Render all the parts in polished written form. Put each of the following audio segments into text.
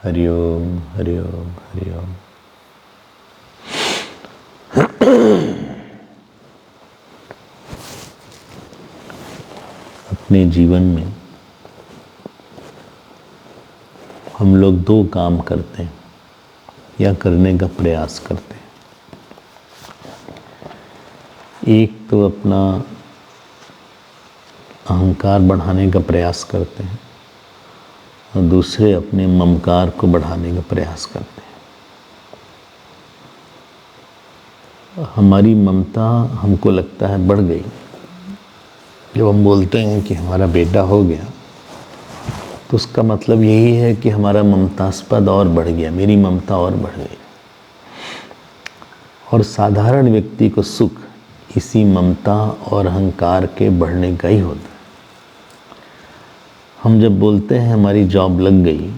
हरिओम हरिओम हरिओम। अपने जीवन में हम लोग दो काम करते हैं या करने का प्रयास करते हैं। एक तो अपना अहंकार बढ़ाने का प्रयास करते हैं और दूसरे अपने ममकार को बढ़ाने का प्रयास करते हैं। हमारी ममता हमको लगता है बढ़ गई। जब हम बोलते हैं कि हमारा बेटा हो गया तो उसका मतलब यही है कि हमारा ममतास्पद और बढ़ गया, मेरी ममता और बढ़ गई। और साधारण व्यक्ति को सुख इसी ममता और अहंकार के बढ़ने का ही होता है। हम जब बोलते हैं हमारी जॉब लग गई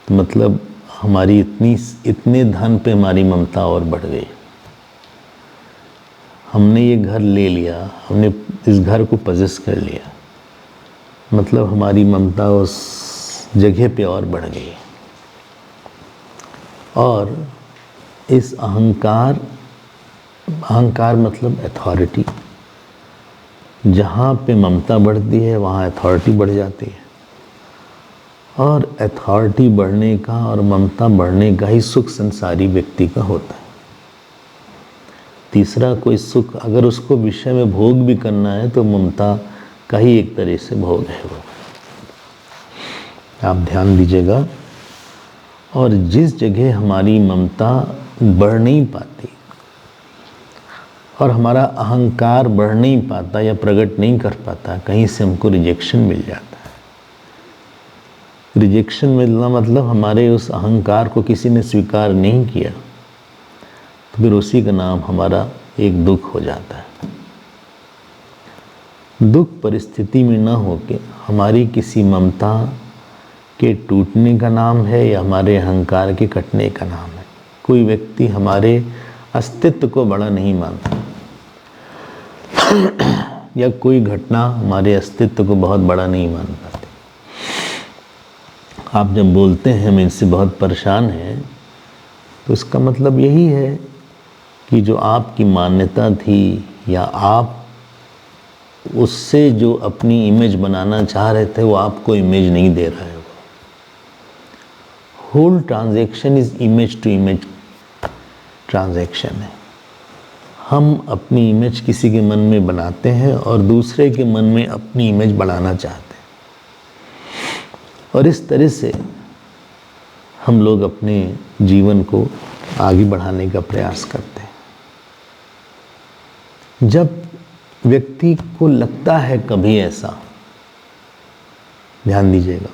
तो मतलब हमारी इतने धन पे हमारी ममता और बढ़ गई। हमने ये घर ले लिया, हमने इस घर को पजेस कर लिया, मतलब हमारी ममता उस जगह पे और बढ़ गई। और इस अहंकार मतलब अथॉरिटी, जहाँ पे ममता बढ़ती है वहाँ अथॉरिटी बढ़ जाती है। और अथॉरिटी बढ़ने का और ममता बढ़ने का ही सुख संसारी व्यक्ति का होता है। तीसरा कोई सुख अगर उसको विषय में भोग भी करना है तो ममता का ही एक तरह से भोग है वो। आप ध्यान दीजिएगा। और जिस जगह हमारी ममता बढ़ नहीं पाती और हमारा अहंकार बढ़ नहीं पाता या प्रकट नहीं कर पाता, कहीं से हमको रिजेक्शन मिल जाता है। रिजेक्शन मिलना मतलब हमारे उस अहंकार को किसी ने स्वीकार नहीं किया, तो फिर उसी का नाम हमारा एक दुख हो जाता है। दुख परिस्थिति में न होके हमारी किसी ममता के टूटने का नाम है या हमारे अहंकार के कटने का नाम है। कोई व्यक्ति हमारे अस्तित्व को बड़ा नहीं मानता या कोई घटना हमारे अस्तित्व को बहुत बड़ा नहीं मान पाती। आप जब बोलते हैं हम इनसे बहुत परेशान हैं तो इसका मतलब यही है कि जो आपकी मान्यता थी या आप उससे जो अपनी इमेज बनाना चाह रहे थे वो आपको इमेज नहीं दे रहा है। Whole transaction is image to image transaction है। हम अपनी इमेज किसी के मन में बनाते हैं और दूसरे के मन में अपनी इमेज बनाना चाहते हैं। और इस तरह से हम लोग अपने जीवन को आगे बढ़ाने का प्रयास करते हैं। जब व्यक्ति को लगता है कभी ऐसा, ध्यान दीजिएगा,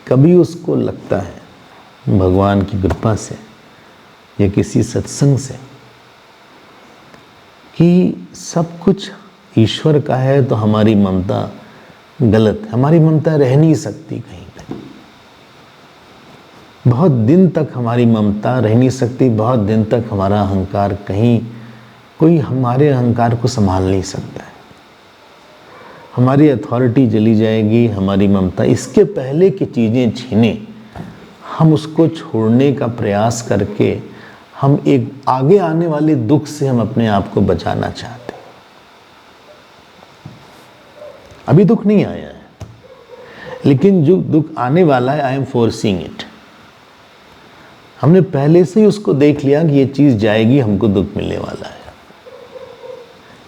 कभी उसको लगता है भगवान की कृपा से या किसी सत्संग से कि सब कुछ ईश्वर का है तो हमारी ममता गलत है, हमारी ममता रह नहीं सकती कहीं पे, बहुत दिन तक हमारी ममता रह नहीं सकती, बहुत दिन तक हमारा अहंकार कहीं, कोई हमारे अहंकार को संभाल नहीं सकता है, हमारी अथॉरिटी चली जाएगी, हमारी ममता। इसके पहले की चीज़ें छीने हम उसको छोड़ने का प्रयास करके हम एक आगे आने वाले दुख से हम अपने आप को बचाना चाहते हैं। अभी दुख नहीं आया है, लेकिन जो दुख आने वाला है, आई एम फोर्सिंग इट। हमने पहले से ही उसको देख लिया कि ये चीज़ जाएगी, हमको दुख मिलने वाला है।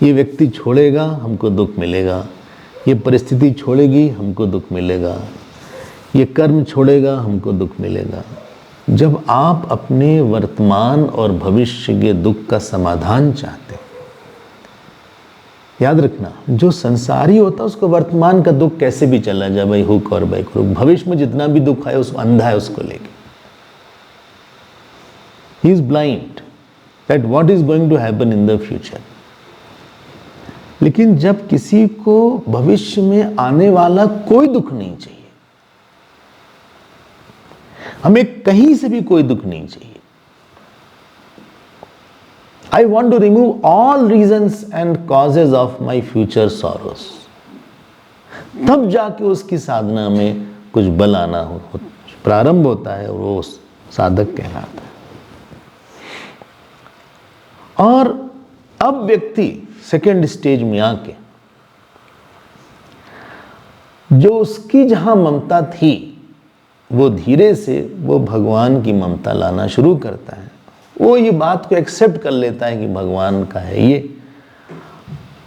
ये व्यक्ति छोड़ेगा, हमको दुख मिलेगा। ये परिस्थिति छोड़ेगी, हमको दुख मिलेगा। ये कर्म छोड़ेगा, हमको दुख मिलेगा। जब आप अपने वर्तमान और भविष्य के दुख का समाधान चाहते हैं, याद रखना, जो संसारी होता है उसको वर्तमान का दुख कैसे भी चला जाए, भाई हुक और बाई क्रुक, भविष्य में जितना भी दुख आए उस अंधा है उसको लेके। He is blind that what is going to happen in the future. लेकिन जब किसी को भविष्य में आने वाला कोई दुख नहीं चाहिए, हमें कहीं से भी कोई दुख नहीं चाहिए। I want to remove all reasons and causes of my future sorrows. तब जाके उसकी साधना में कुछ बल आना प्रारंभ होता है वो साधक कहलाता है। और अब व्यक्ति सेकेंड स्टेज में आके जो उसकी जहां ममता थी वो धीरे से वो भगवान की ममता लाना शुरू करता है। वो ये बात को एक्सेप्ट कर लेता है कि भगवान का है ये,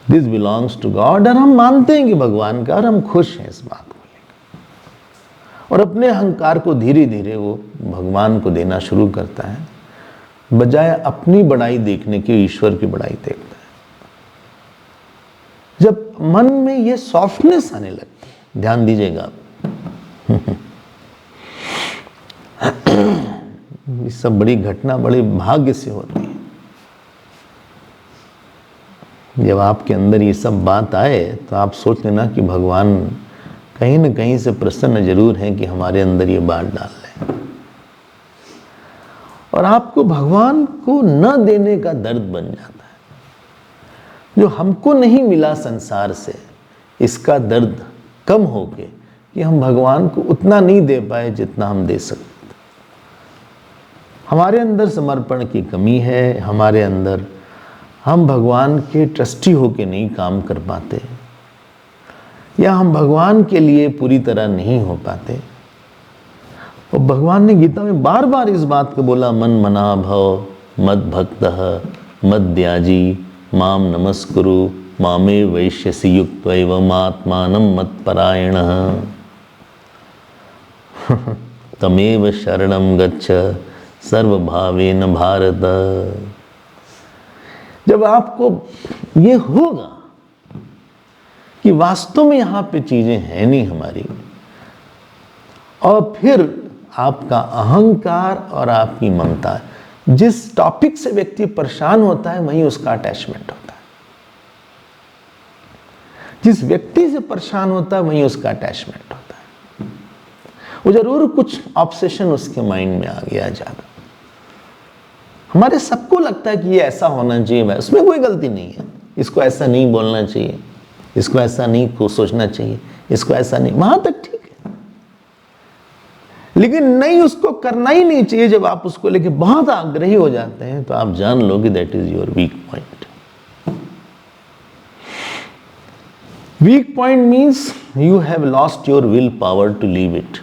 दिस बिलोंग्स टू गॉड, और हम मानते हैं कि भगवान का, और हम खुश हैं इस बात को लेकर। और अपने अहंकार को धीरे धीरे वो भगवान को देना शुरू करता है, बजाय अपनी बड़ाई देखने की ईश्वर की बड़ाई देखता है। जब मन में ये सॉफ्टनेस आने लगती है, ध्यान दीजिएगा ये सब बड़ी घटना बड़े भाग्य से होती है। जब आपके अंदर ये सब बात आए तो आप सोच लेना कि भगवान कहीं न कहीं से प्रसन्न जरूर हैं कि हमारे अंदर ये बात डाल लें। और आपको भगवान को न देने का दर्द बन जाता है, जो हमको नहीं मिला संसार से, इसका दर्द कम हो के कि हम भगवान को उतना नहीं दे पाए जितना हम दे सकते। हमारे अंदर समर्पण की कमी है, हमारे अंदर हम भगवान के ट्रस्टी होके नहीं काम कर पाते, या हम भगवान के लिए पूरी तरह नहीं हो पाते। और भगवान ने गीता में बार बार इस बात को बोला, मन मना भव मद भक्तः मद्याजी माम नमस्कुरु मामे वैश्यसि युक्त्वैव आत्मानं मत्परायणः तमेव शरणं गच्छ सर्वभावेन भारत। जब आपको ये होगा कि वास्तव में यहाँ पे चीजें हैं नहीं हमारी, और फिर आपका अहंकार और आपकी ममता, जिस टॉपिक से व्यक्ति परेशान होता है वहीं उसका अटैचमेंट होता है, जिस व्यक्ति से परेशान होता है वहीं उसका अटैचमेंट होता है। वो जरूर कुछ ऑब्सेशन उसके माइंड में आ गया ज्यादा। हमारे सबको लगता है कि ये ऐसा होना चाहिए, उसमें कोई गलती नहीं है, इसको ऐसा नहीं बोलना चाहिए, इसको ऐसा नहीं को सोचना चाहिए, इसको ऐसा नहीं, वहां तक ठीक है। लेकिन नहीं, उसको करना ही नहीं चाहिए। जब आप उसको लेके बहुत आग्रही हो जाते हैं तो आप जान लो कि that is your weak point. Weak point means you have lost your will power to leave it.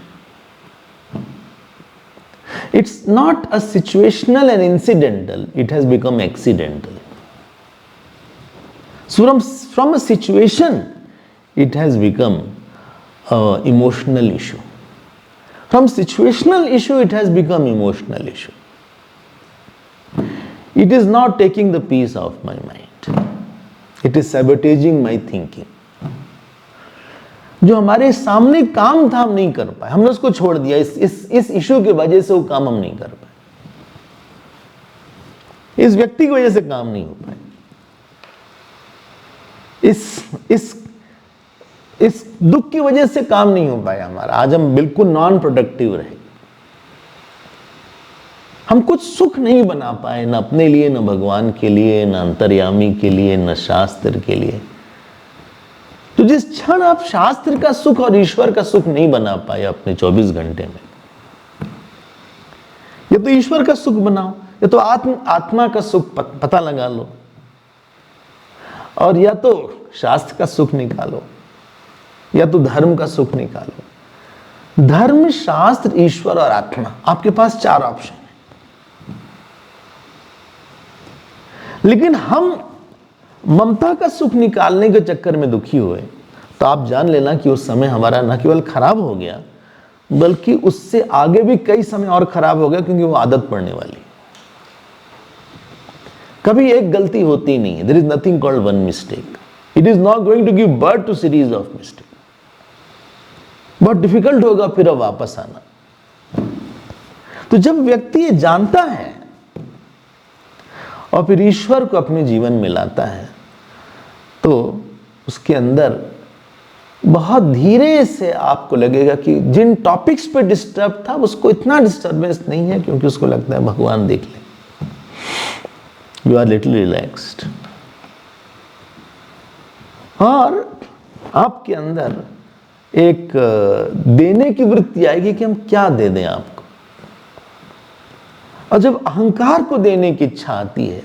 It's not a situational and incidental, it has become accidental. So from a situation, it has become an emotional issue. From situational issue, it has become emotional issue. It is not taking the peace of my mind. It is sabotaging my thinking. जो हमारे सामने काम था हम नहीं कर पाए, हमने उसको छोड़ दिया, इस इशू की वजह से वो काम हम नहीं कर पाए, इस व्यक्ति की वजह से काम नहीं हो पाए, इस दुख की वजह से काम नहीं हो पाया हमारा। आज हम बिल्कुल नॉन प्रोडक्टिव रहे, हम कुछ सुख नहीं बना पाए, न अपने लिए, न भगवान के लिए, न अंतर्यामी के लिए, न शास्त्र के लिए। तो जिस क्षण आप शास्त्र का सुख और ईश्वर का सुख नहीं बना पाए अपने 24 घंटे में, या तो ईश्वर का सुख बनाओ, या तो आत्मा का सुख पता लगा लो, और या तो शास्त्र का सुख निकालो, या तो धर्म का सुख निकालो। धर्म, शास्त्र, ईश्वर और आत्मा, आपके पास 4 ऑप्शन है। लेकिन हम ममता का सुख निकालने के चक्कर में दुखी हुए तो आप जान लेना कि उस समय हमारा न केवल खराब हो गया, बल्कि उससे आगे भी कई समय और खराब हो गया, क्योंकि वो आदत पड़ने वाली। कभी एक गलती होती नहीं है, there is nothing called one mistake, it is not going to give birth to series of mistake. बहुत डिफिकल्ट होगा फिर अब वापस आना। तो जब व्यक्ति ये जानता है और फिर ईश्वर को अपने जीवन में लाता है, तो उसके अंदर बहुत धीरे से आपको लगेगा कि जिन टॉपिक्स पे डिस्टर्ब था उसको इतना डिस्टर्बेंस नहीं है, क्योंकि उसको लगता है भगवान देख ले। यू आर लिटिल रिलैक्स्ड, और आपके अंदर एक देने की वृत्ति आएगी कि हम क्या दे दें आपको। और जब अहंकार को देने की इच्छा आती है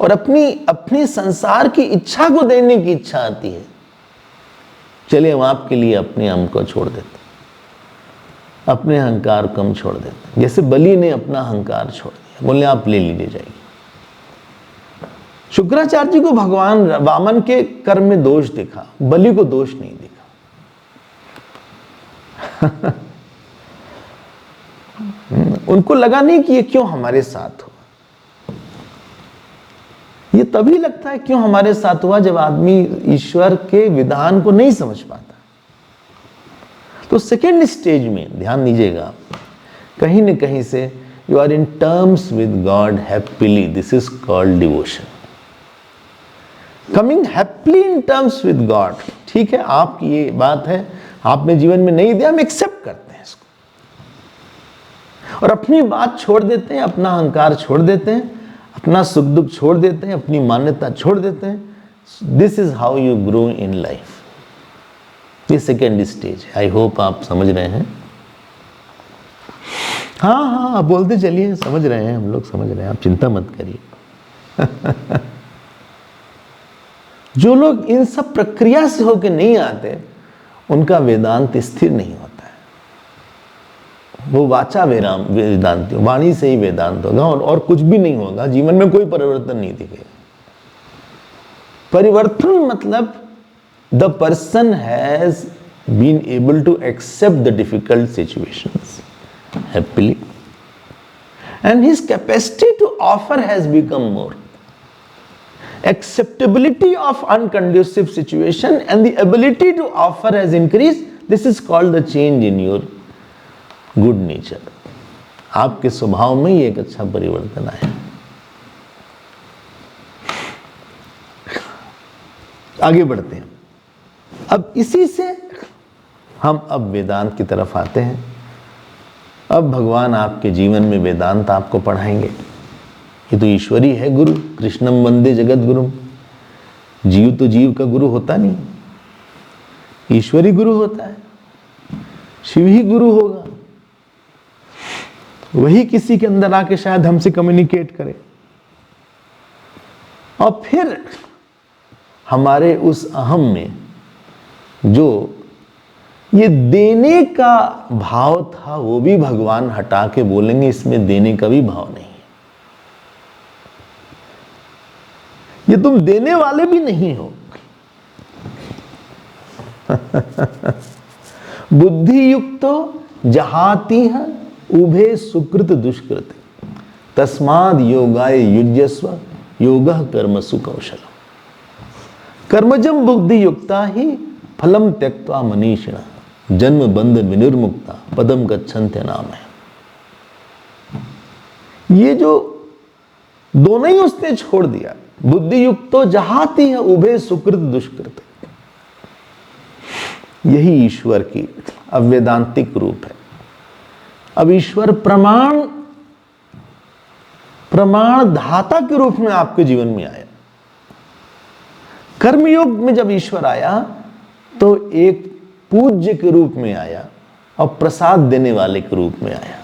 और अपनी संसार की इच्छा को देने की इच्छा आती है, चलिए हम आपके लिए अपने हम को छोड़ देते, अपने अहंकार को हम छोड़ देते। जैसे बलि ने अपना अहंकार छोड़ दिया, बोले आप ले लीजिए जाइए। शुक्राचार्य जी को भगवान वामन के कर्म में दोष दिखा, बलि को दोष नहीं दिखा। उनको लगा नहीं कि ये क्यों हमारे साथ हो। ये तभी लगता है क्यों हमारे साथ हुआ जब आदमी ईश्वर के विधान को नहीं समझ पाता। तो सेकेंड स्टेज में ध्यान दीजिएगा, कहीं न कहीं से you are in terms with God happily, this is called devotion. Coming happily in terms with God, ठीक है, आपकी ये बात है, आपने जीवन में नहीं दिया, हम एक्सेप्ट करते हैं इसको और अपनी बात छोड़ देते हैं, अपना अहंकार छोड़ देते हैं, अपना सुख दुख छोड़ देते हैं, अपनी मान्यता छोड़ देते हैं। This is how you grow in life. ये सेकेंड स्टेज है। आई होप आप समझ रहे हैं। हाँ, आप बोलते चलिए, समझ रहे हैं, हम लोग समझ रहे हैं, आप चिंता मत करिए। जो लोग इन सब प्रक्रिया से होकर नहीं आते, उनका वेदांत स्थिर नहीं होता है। वो वाचा वेदांत, वाणी से ही वेदांत होगा और कुछ भी नहीं होगा, जीवन में कोई परिवर्तन नहीं दिखेगा। परिवर्तन मतलब the person has been able to accept the difficult situations happily and his capacity to offer has become more. Acceptability of unconducive situation and the ability to offer has increased. This is called the change in your good nature. आपके स्वभाव में ही एक अच्छा परिवर्तन आया। आगे बढ़ते हैं। अब इसी से हम अब वेदांत की तरफ आते हैं। अब भगवान आपके जीवन में वेदांत आपको पढ़ाएंगे। ये तो ईश्वरी है गुरु, कृष्णम वंदे जगत गुरु। जीव तो जीव का गुरु होता नहीं, ईश्वरी गुरु होता है, शिव ही गुरु होगा। वही किसी के अंदर आके शायद हमसे कम्युनिकेट करे और फिर हमारे उस अहम में जो ये देने का भाव था, वो भी भगवान हटा के बोलेंगे इसमें देने का भी भाव नहीं, ये तुम देने वाले भी नहीं हो। बुद्धि युक्तो जहाती है उभे सुकृत दुष्कृत तस्माद योगाय युज्यस्व योगः कर्मसु कौशलम। कर्मजम बुद्धि युक्ता ही फलम त्यक्त्वा मनीषिणः जन्म बंध विनिर्मुक्ता पदम गच्छन्ते नाम है। ये जो दोनों ही उसने छोड़ दिया, बुद्धि युक्तो जहाती है उभे सुकृत दुष्कृत, यही ईश्वर की अवेदांतिक रूप है। अब ईश्वर प्रमाण धाता के रूप में आपके जीवन में आया। कर्मयोग में जब ईश्वर आया तो एक पूज्य के रूप में आया और प्रसाद देने वाले के रूप में आया।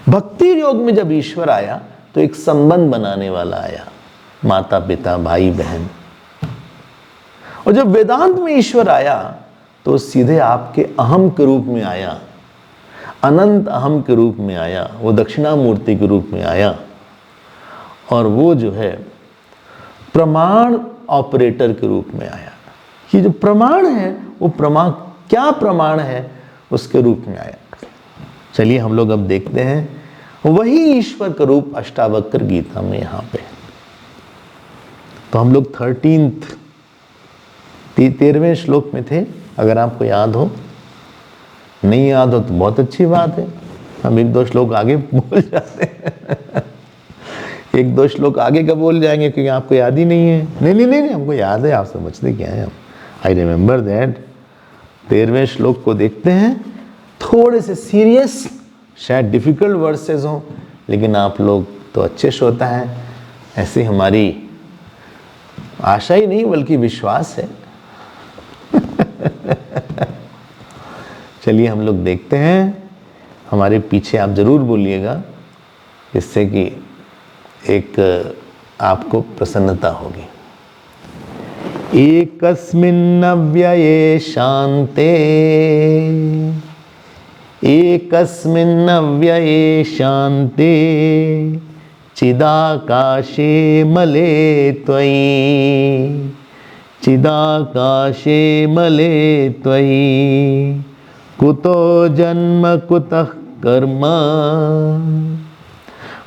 भक्ति योग में जब ईश्वर आया तो एक संबंध बनाने वाला आया, माता पिता भाई बहन। और जब वेदांत में ईश्वर आया तो सीधे आपके अहम के रूप में आया, अनंत अहम के रूप में आया, वो दक्षिणामूर्ति के रूप में आया। और वो जो है प्रमाण ऑपरेटर के रूप में आया। ये जो प्रमाण है वो प्रमाण क्या प्रमाण है उसके रूप में आया। चलिए हम लोग अब देखते हैं वही ईश्वर का रूप अष्टावक्र गीता में यहाँ पे। तो हम लोग 13वें श्लोक में थे, अगर आपको याद हो। नहीं याद हो तो बहुत अच्छी बात है, हम एक दो श्लोक आगे बोल जाते हैं। एक दो श्लोक आगे का बोल जाएंगे क्योंकि आपको याद ही नहीं है। नहीं हमको याद है, आप समझते क्या है। I remember that. 13वें श्लोक को देखते हैं। थोड़े से सीरियस, शायद डिफिकल्ट वर्सेस हों, लेकिन आप लोग तो अच्छे श्रोता हैं, ऐसी हमारी आशा ही नहीं बल्कि विश्वास है। चलिए हम लोग देखते हैं, हमारे पीछे आप जरूर बोलिएगा, जिससे कि एक आपको प्रसन्नता होगी। एकस्मिन्नव्यये शान्ते, एकस्मिन्नव्यये शान्ते, चिदाकाशे मले त्वयि, चिदाकाशे मले त्वयि, कुतो जन्म कुतः कर्म,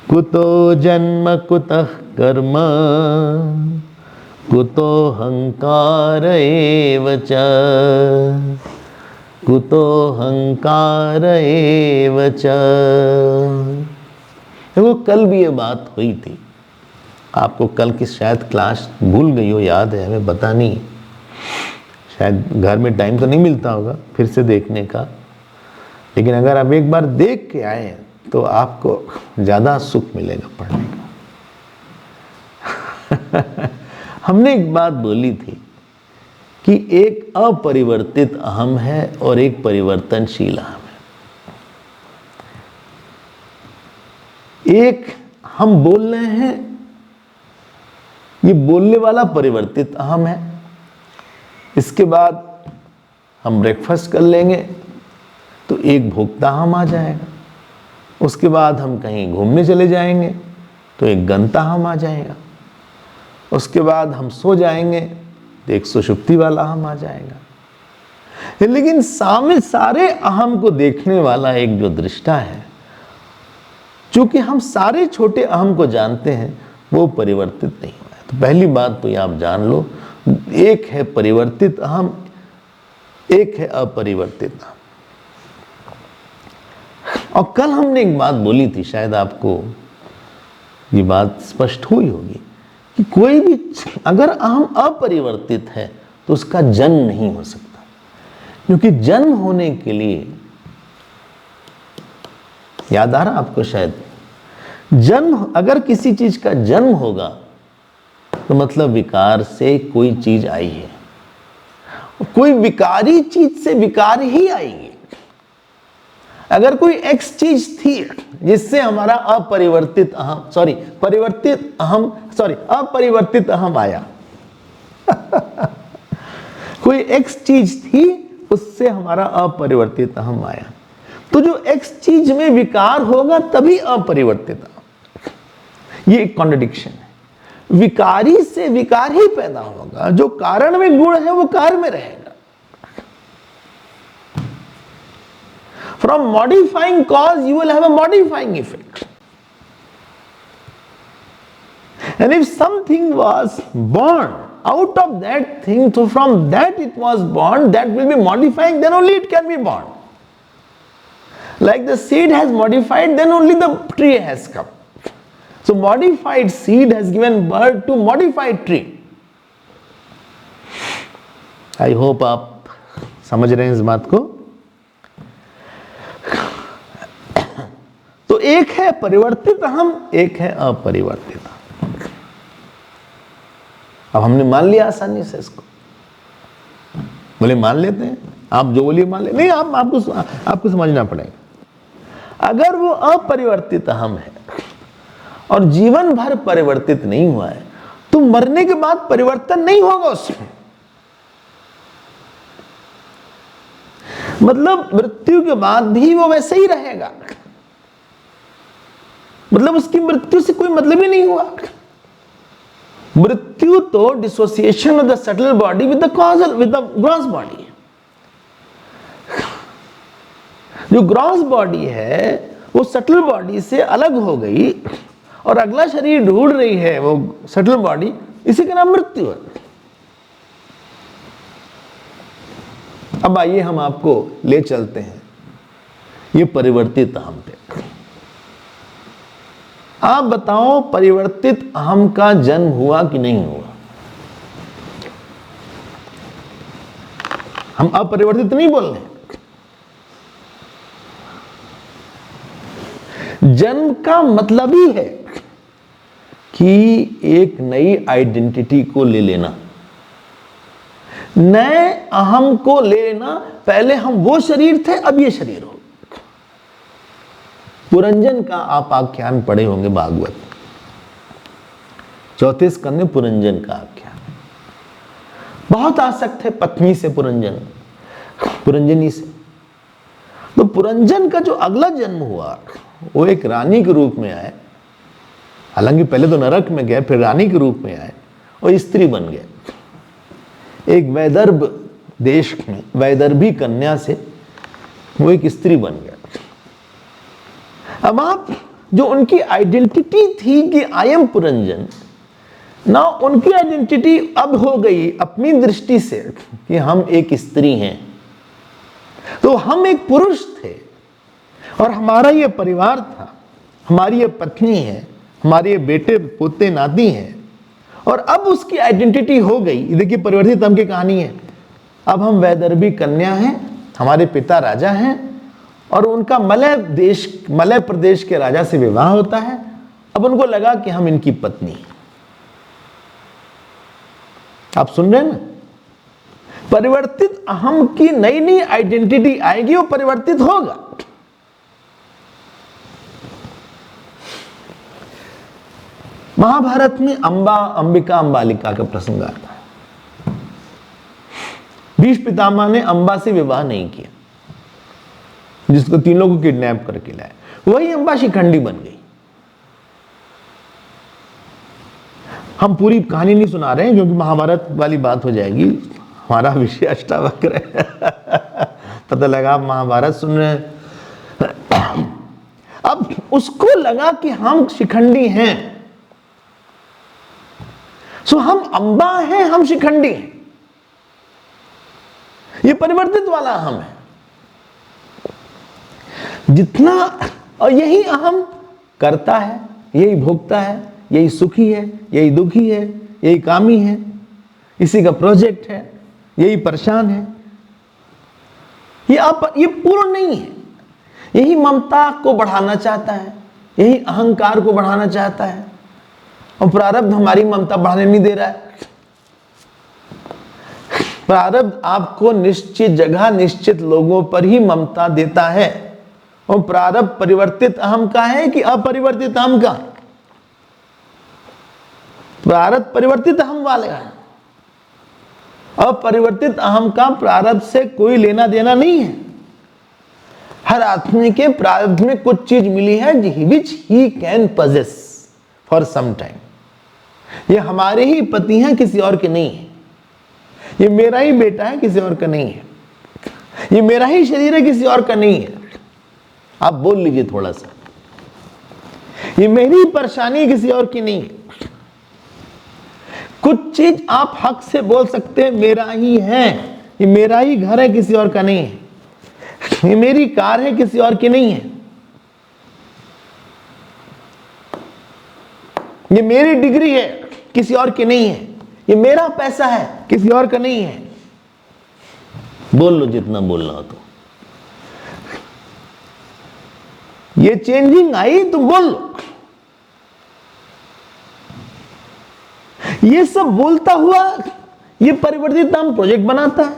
कुतो जन्म कुतः कर्म, कुतो हंकार एव च, कुतो हंकार एव च। देखो कल भी ये बात हुई थी, आपको कल की शायद क्लास भूल गई हो, याद है हमें पता नहीं, शायद घर में टाइम तो नहीं मिलता होगा फिर से देखने का, लेकिन अगर आप एक बार देख के आए तो आपको ज़्यादा सुख मिलेगा पढ़ने का। हमने एक बात बोली थी कि एक अपरिवर्तित अहम है और एक परिवर्तनशील अहम है। एक हम बोल रहे हैं, ये बोलने वाला परिवर्तित अहम है। इसके बाद हम ब्रेकफास्ट कर लेंगे तो एक भोक्ता हम आ जाएगा। उसके बाद हम कहीं घूमने चले जाएंगे तो एक गंता हम आ जाएगा। उसके बाद हम सो जाएंगे तो एक सुषुप्ति वाला हम आ जाएगा। लेकिन सामने सारे अहम को देखने वाला एक जो दृष्टा है, चूंकि हम सारे छोटे अहम को जानते हैं, वो परिवर्तित नहीं हुआ है। तो पहली बात तो ये आप जान लो, एक है परिवर्तित अहम, एक है अपरिवर्तित अहम। और कल हमने एक बात बोली थी, शायद आपको ये बात स्पष्ट हुई होगी कि कोई भी अगर अहम अपरिवर्तित है तो उसका जन्म नहीं हो सकता, क्योंकि जन्म होने के लिए, याद आ रहा आपको शायद, जन्म अगर किसी चीज का जन्म होगा तो मतलब विकार से कोई चीज आई है, कोई विकारी चीज से विकार ही आएगी। अगर कोई एक्स चीज थी जिससे हमारा अपरिवर्तित अहम आया, कोई एक्स चीज थी उससे हमारा अपरिवर्तित अहम आया, तो जो एक्स चीज में विकार होगा तभी अपरिवर्तित अहम। ये एक कॉन्ट्रडिक्शन है। विकारी से विकार ही पैदा होगा, जो कारण में गुण है वो कार्य में रहेगा। From modifying cause you will have a modifying effect. And if something was born out of that thing, so from that it was born, that will be modifying, then only it can be born. Like the seed has modified, then only the tree has come. So modified seed has given birth to modified tree. I hope आप समझ रहे हैं इस बात को। तो एक है परिवर्तित अहम, एक है अपरिवर्तित अहम। अब हमने मान लिया आसानी से इसको, बोले मान लेते हैं, आप जो बोलिए मान ले, नहीं आपको समझना पड़ेगा। अगर वो अपरिवर्तित अहम है और जीवन भर परिवर्तित नहीं हुआ है, तो मरने के बाद परिवर्तन नहीं होगा उसमें। मतलब मृत्यु के बाद भी वो वैसे ही रहेगा, मतलब उसकी मृत्यु से कोई मतलब ही नहीं हुआ। मृत्यु तो dissociation of the subtle body with the causal with the gross body. जो ग्रॉस बॉडी है वो सटल बॉडी से अलग हो गई और अगला शरीर ढूंढ रही है वो सटल बॉडी, इसी का नाम मृत्यु है। अब आइए हम आपको ले चलते हैं ये परिवर्तित अहम पे। आप बताओ परिवर्तित अहम का जन्म हुआ कि नहीं हुआ? हम अपरिवर्तित नहीं बोल रहे। जन्म का मतलब ही है कि एक नई आइडेंटिटी को ले लेना। नए अहम को लेना, पहले हम वो शरीर थे, अब ये शरीर हो। पुरंजन का आप आख्यान पढ़े होंगे भागवत, चौथे स्कंद में पुरंजन का आख्यान। बहुत आसक्त है पत्नी से पुरंजन, पुरंजनी से। तो पुरंजन का जो अगला जन्म हुआ वो एक रानी के रूप में आए। हालांकि पहले तो नरक में गए, फिर रानी के रूप में आए और स्त्री बन गए। एक वैदर्भ देश में वैदर्भी कन्या से वो एक स्त्री बन गया। अब आप जो उनकी आइडेंटिटी थी कि आई एम पुरंजन, ना उनकी आइडेंटिटी अब हो गई अपनी दृष्टि से कि हम एक स्त्री हैं। तो हम एक पुरुष थे और हमारा ये परिवार था, हमारी ये पत्नी है, हमारे ये बेटे पोते नाती हैं, और अब उसकी आइडेंटिटी हो गई। देखिए परिवर्तित हम की कहानी है। अब हम वैदर्भी कन्या हैं, हमारे पिता राजा हैं और उनका मलय प्रदेश के राजा से विवाह होता है। अब उनको लगा कि हम इनकी पत्नी हैं। आप सुन रहे हैं ना? परिवर्तित अहम की नई नई आइडेंटिटी आएगी, वो परिवर्तित होगा। महाभारत में अंबिका अंबालिका का प्रसंग आता है। भीष्म पितामह ने अंबा से विवाह नहीं किया, जिसको तीनों को किडनैप करके लाए। वही अंबा शिखंडी बन गई। हम पूरी कहानी नहीं सुना रहे हैं क्योंकि महाभारत वाली बात हो जाएगी। हमारा विषय अष्टावक्र है। पता लगा आप महाभारत सुन रहे हैं। अब उसको लगा कि हम शिखंडी हैं, सो हम अंबा हैं, हम शिखंडी हैं। ये परिवर्तित वाला अहम है जितना, और यही अहम करता है, यही भोगता है, यही सुखी है, यही दुखी है, यही कामी है, इसी का प्रोजेक्ट है, यही परेशान है। ये पूर्ण नहीं है। यही ममता को बढ़ाना चाहता है, यही अहंकार को बढ़ाना चाहता है, और प्रारब्ध हमारी ममता बढ़ाने नहीं दे रहा है। प्रारब्ध आपको निश्चित जगह निश्चित लोगों पर ही ममता देता है, और प्रारब्ध परिवर्तित अहम का है कि अपरिवर्तित अहम का? प्रारब्ध परिवर्तित अहम वाले हैं। अपरिवर्तित अहम का प्रारब्ध से कोई लेना देना नहीं है। हर आदमी के प्रारब्ध में कुछ चीज मिली है which he can possess for some time. ये हमारे ही पति हैं, किसी और के नहीं है। ये मेरा ही बेटा है, किसी और का नहीं है। ये मेरा ही शरीर है, किसी और का नहीं है। आप बोल लीजिए थोड़ा सा, ये मेरी परेशानी किसी और की नहीं है। कुछ चीज आप हक से बोल सकते हैं मेरा ही है, ये मेरा ही घर है, किसी और का नहीं है। ये मेरी कार है, किसी और की नहीं है। ये मेरी डिग्री है, किसी और की नहीं है। ये मेरा पैसा है, किसी और का नहीं है। बोल लो जितना बोलना हो। तो ये चेंजिंग आई तो बोल लो। ये सब बोलता हुआ ये परिवर्तित नाम प्रोजेक्ट बनाता है।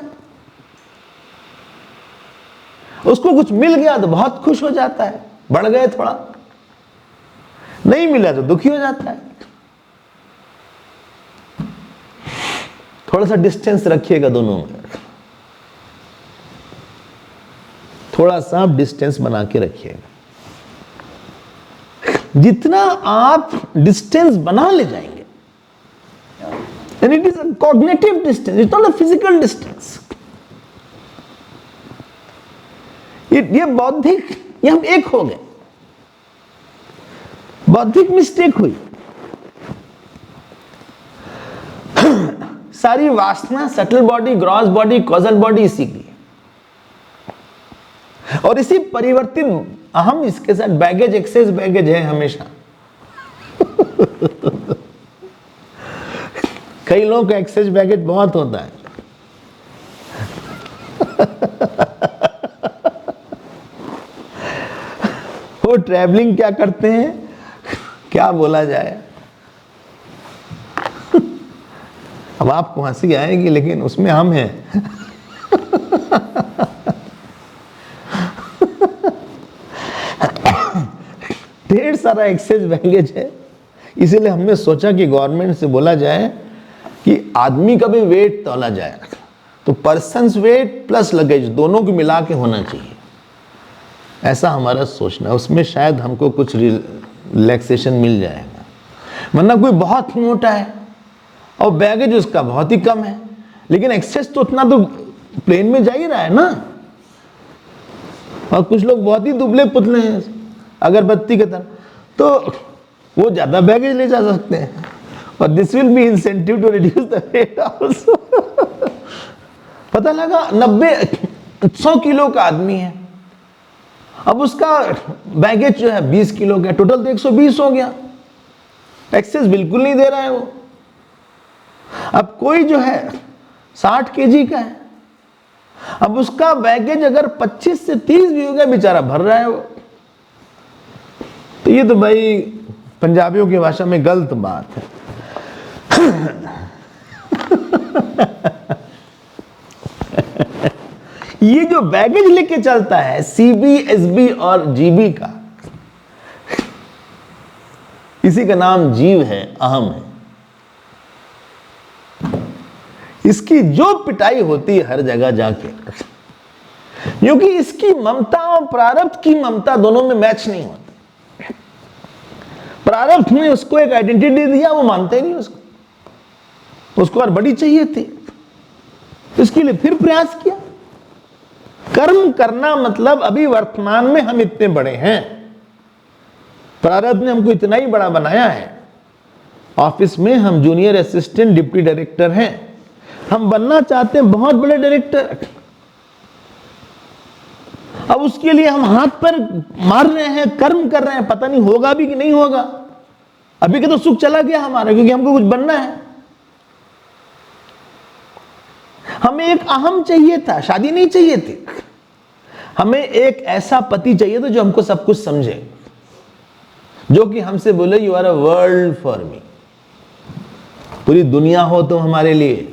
उसको कुछ मिल गया तो बहुत खुश हो जाता है, बढ़ गए थोड़ा, नहीं मिला तो दुखी हो जाता है। थोड़ा सा डिस्टेंस रखिएगा दोनों में, थोड़ा सा आप डिस्टेंस बना के रखिएगा। जितना आप डिस्टेंस बना ले जाएंगे, and it is a cognitive distance, it's not a physical distance. ये बौद्धिक, ये हम एक हो गए, बौद्धिक मिस्टेक हुई। सारी वासना, subtle body, gross body, causal body इसी की, और इसी परिवर्तित अहम, इसके साथ बैगेज, एक्सेस बैगेज है हमेशा। कई लोगों का एक्सेस बैगेज बहुत होता है। वो ट्रैवलिंग क्या करते हैं, क्या बोला जाए। अब आपको हंसी आएगी लेकिन उसमें हम हैं। ढेर सारा एक्सेस बैगेज है, इसीलिए हमने सोचा कि गवर्नमेंट से बोला जाए कि आदमी का भी वेट तौला जाए, तो पर्सन्स वेट प्लस लगेज दोनों को मिला के होना चाहिए, ऐसा हमारा सोचना है। उसमें शायद हमको कुछ रिलैक्सेशन मिल जाएगा। वरना कोई बहुत मोटा है और बैगेज उसका बहुत ही कम है, लेकिन एक्सेस तो उतना तो प्लेन में जा ही रहा है ना। और कुछ लोग बहुत ही दुबले पुतले हैं अगरबत्ती की तरह, तो वो ज्यादा बैगेज ले जा सकते हैं, और this will be incentive to reduce the weight also. पता लगा 100 किलो का आदमी है, अब उसका बैगेज जो है 20 किलो का, टोटल तो 120 हो गया, एक्सेस बिल्कुल नहीं दे रहा है वो। अब कोई जो है 60 केजी का है, अब उसका बैगेज अगर 25 से 30 भी हो गया, बेचारा भर रहा है वो। तो ये तो भाई पंजाबियों की भाषा में गलत बात है। ये जो बैगेज लेके चलता है सीबी, एसबी और जीबी का, इसी का नाम जीव है, अहम है। इसकी जो पिटाई होती है हर जगह जाके, क्योंकि इसकी ममता और प्रारब्ध की ममता दोनों में मैच नहीं होता। प्रारब्ध ने उसको एक आइडेंटिटी दिया, वो मानते नहीं उसको और बड़ी चाहिए थी, इसके लिए फिर प्रयास किया। कर्म करना मतलब अभी वर्तमान में हम इतने बड़े हैं, प्रारब्ध ने हमको इतना ही बड़ा बनाया है। ऑफिस में हम जूनियर असिस्टेंट डिप्टी डायरेक्टर हैं, हम बनना चाहते हैं बहुत बड़े डायरेक्टर। अब उसके लिए हम हाथ पर मार रहे हैं, कर्म कर रहे हैं, पता नहीं होगा भी कि नहीं होगा। अभी के तो सुख चला गया हमारा, क्योंकि हमको कुछ बनना है। हमें एक अहम चाहिए था, शादी नहीं चाहिए थी। हमें एक ऐसा पति चाहिए था जो हमको सब कुछ समझे, जो कि हमसे बोले you are a world for me, पूरी दुनिया हो तुम हमारे लिए।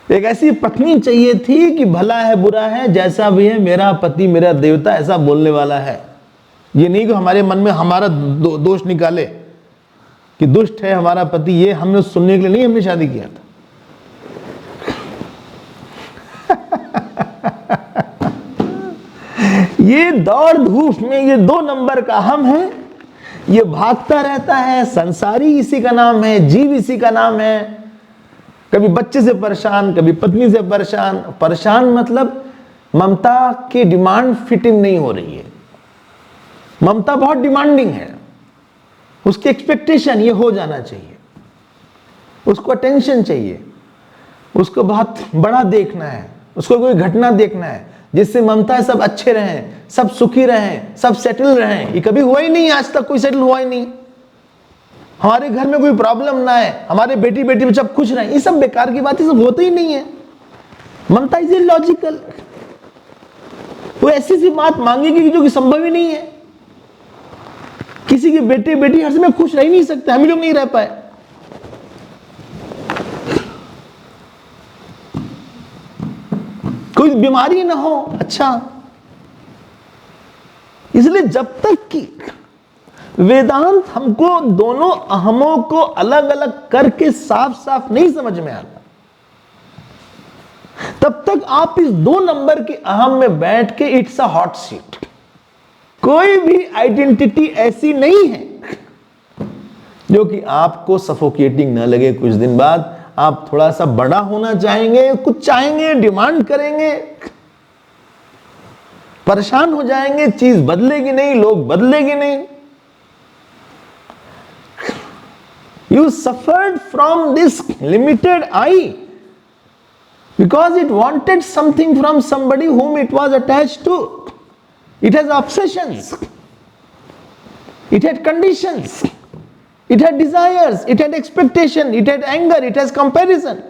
एक ऐसी पत्नी चाहिए थी कि भला है बुरा है जैसा भी है मेरा पति मेरा देवता, ऐसा बोलने वाला है। ये नहीं कि हमारे मन में हमारा दोष निकाले कि दुष्ट है हमारा पति, ये हमने सुनने के लिए नहीं हमने शादी किया था। ये दौड़ धूप में ये 2 नंबर का हम है, ये भागता रहता है। संसारी इसी का नाम है, जीव इसी का नाम है। कभी बच्चे से परेशान, कभी पत्नी से परेशान। परेशान मतलब ममता की डिमांड फिटिंग नहीं हो रही है। ममता बहुत डिमांडिंग है, उसकी एक्सपेक्टेशन ये हो जाना चाहिए, उसको अटेंशन चाहिए, उसको बहुत बड़ा देखना है, उसको कोई घटना देखना है जिससे ममता सब अच्छे रहें, सब सुखी रहें, सब सेटल रहें। ये कभी हुआ ही नहीं, आज तक कोई सेटल हुआ ही नहीं। हमारे घर में कोई प्रॉब्लम ना है, हमारे बेटी बेटी सब खुश रहें, ये सब बेकार की बातें सब होती ही नहीं है। ममता इज इलॉजिकल। वो ऐसी सी बात मांगेगी जो कि संभव ही नहीं है। किसी के बेटे बेटी हर समय खुश रह ही नहीं सकते, हम लोग नहीं रह पाए। कोई बीमारी ना हो, अच्छा। इसलिए जब तक कि वेदांत हमको दोनों अहमों को अलग अलग करके साफ साफ नहीं समझ में आता, तब तक आप इस 2 नंबर के अहम में बैठ के इट्स अ हॉट सीट। कोई भी आइडेंटिटी ऐसी नहीं है जो कि आपको सफोकेटिंग ना लगे। कुछ दिन बाद आप थोड़ा सा बड़ा होना चाहेंगे, कुछ चाहेंगे, डिमांड करेंगे, परेशान हो जाएंगे, चीज बदलेगी नहीं, लोग बदलेगी नहीं। You suffered from this limited I because it wanted something from somebody whom it was attached to. It has obsessions, it had conditions, it had desires, it had expectation, it had anger, it has comparison.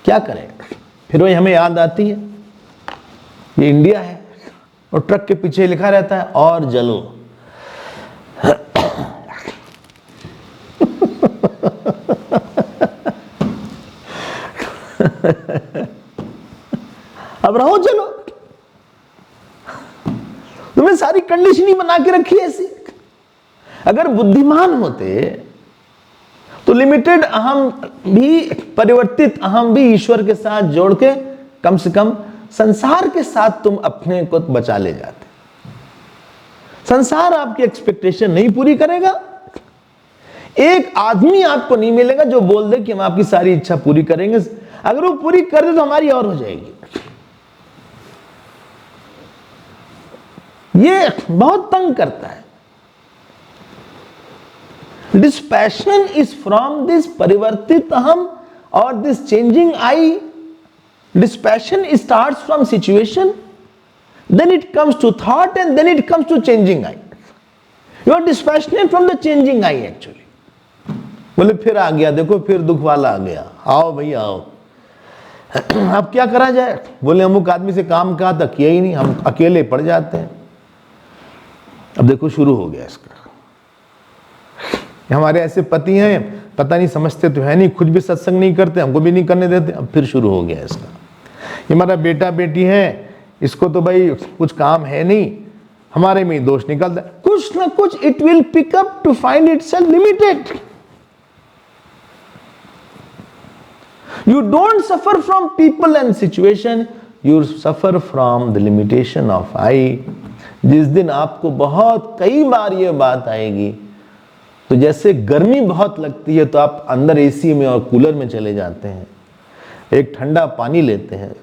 क्या करें? फिर वही हमें याद आती है, ये India है और ट्रक के पीछे लिखा रहता है और जलो। अब रहो चलो, तुम्हें सारी कंडीशन ही बना के रखी है ऐसी। अगर बुद्धिमान होते तो लिमिटेड अहम भी, परिवर्तित अहम भी ईश्वर के साथ जोड़ के कम से कम संसार के साथ तुम अपने को बचा ले जाते। संसार आपकी एक्सपेक्टेशन नहीं पूरी करेगा। एक आदमी आपको नहीं मिलेगा जो बोल दे कि हम आपकी सारी इच्छा पूरी करेंगे। अगर वो पूरी कर दे तो हमारी और हो जाएगी। ये बहुत तंग करता है। This passion is from this परिवर्तित अहम और this changing I. This passion starts from situation, then it comes to thought and then it comes to changing I. You are dispassionate from the changing I actually. बोले फिर आ गया, देखो फिर दुख वाला आ गया, आओ भाई आओ। अब क्या करा जाए? बोले अमुक आदमी से काम कहा था, किया ही नहीं, हम अकेले पड़ जाते हैं। अब देखो शुरू हो गया इसका। हमारे ऐसे पति हैं, पता नहीं समझते तो है नहीं, खुद भी सत्संग नहीं करते, हमको भी नहीं करने देते। अब फिर शुरू हो गया इसका। ये हमारा बेटा बेटी है, इसको तो भाई कुछ काम है नहीं, हमारे में ही दोष निकलता है। कुछ ना कुछ it will pick up to find itself limited. You don't suffer from people and situation, you suffer from the limitation of I. जिस दिन आपको बहुत कई बार ये बात आएगी, तो जैसे गर्मी बहुत लगती है तो आप अंदर एसी में और कूलर में चले जाते हैं, एक ठंडा पानी लेते हैं,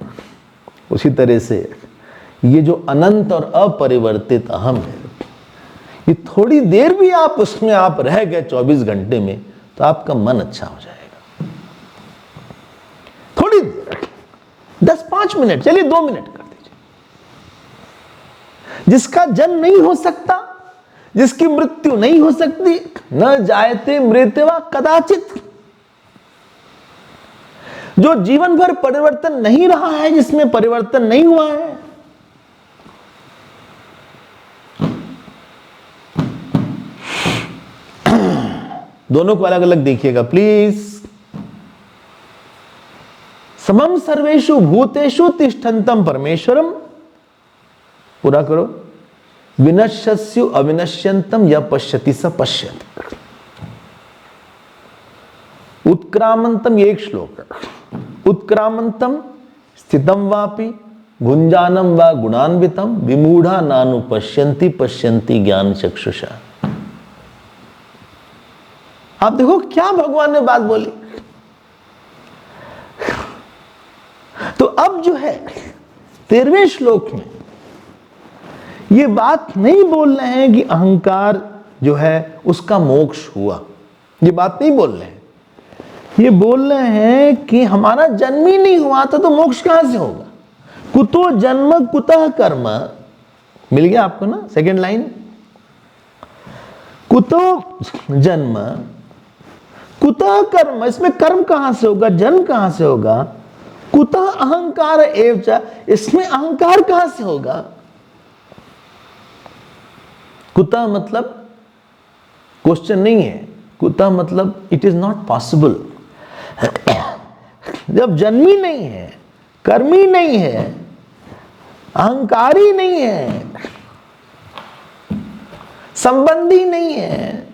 उसी तरह से ये जो अनंत और अपरिवर्तित अहम है, ये थोड़ी देर भी आप उसमें आप रह गए 24 घंटे में तो आपका मन अच्छा हो जाएगा। थोड़ी देर, 10-5 मिनट, चलिए 2 मिनट कर दीजिए। जिसका जन्म नहीं हो सकता, जिसकी मृत्यु नहीं हो सकती, न जायते मृत्यवा कदाचित, जो जीवन भर परिवर्तन नहीं रहा है, जिसमें परिवर्तन नहीं हुआ है, दोनों को अलग अलग देखिएगा प्लीज। समम सर्वेषु भूतेषु तिष्ठन्तम परमेश्वरम, पूरा करो। विनश्यस्यु अविनश्यंतम य पश्यति स पश्यति। उत्क्रामंतम, ये एक श्लोक है। उत्क्रामंतम स्थितम वापि भुंजानम वा गुणान्वितम विमूढ़ा नानु पश्यन्ति पश्यन्ति ज्ञान चक्षुषा। आप देखो क्या भगवान ने बात बोली। तो अब जो है 13वें श्लोक में ये बात नहीं बोल रहे हैं कि अहंकार जो है उसका मोक्ष हुआ, ये बात नहीं बोल रहे हैं। ये बोल रहे हैं कि हमारा जन्म ही नहीं हुआ था तो मोक्ष कहां से होगा। कुतो जन्म कुतः कर्म, मिल गया आपको ना सेकंड लाइन। कुतो जन्म कुतः कर्म, इसमें कर्म कहां से होगा, जन्म कहां से होगा। कुतः अहंकार एव च, इसमें अहंकार कहां से होगा। कुतः मतलब क्वेश्चन नहीं है, कुतः मतलब इट इज नॉट पॉसिबल। जब जन्म ही नहीं है, कर्म ही नहीं है, अहंकार ही नहीं है, संबंधी नहीं है,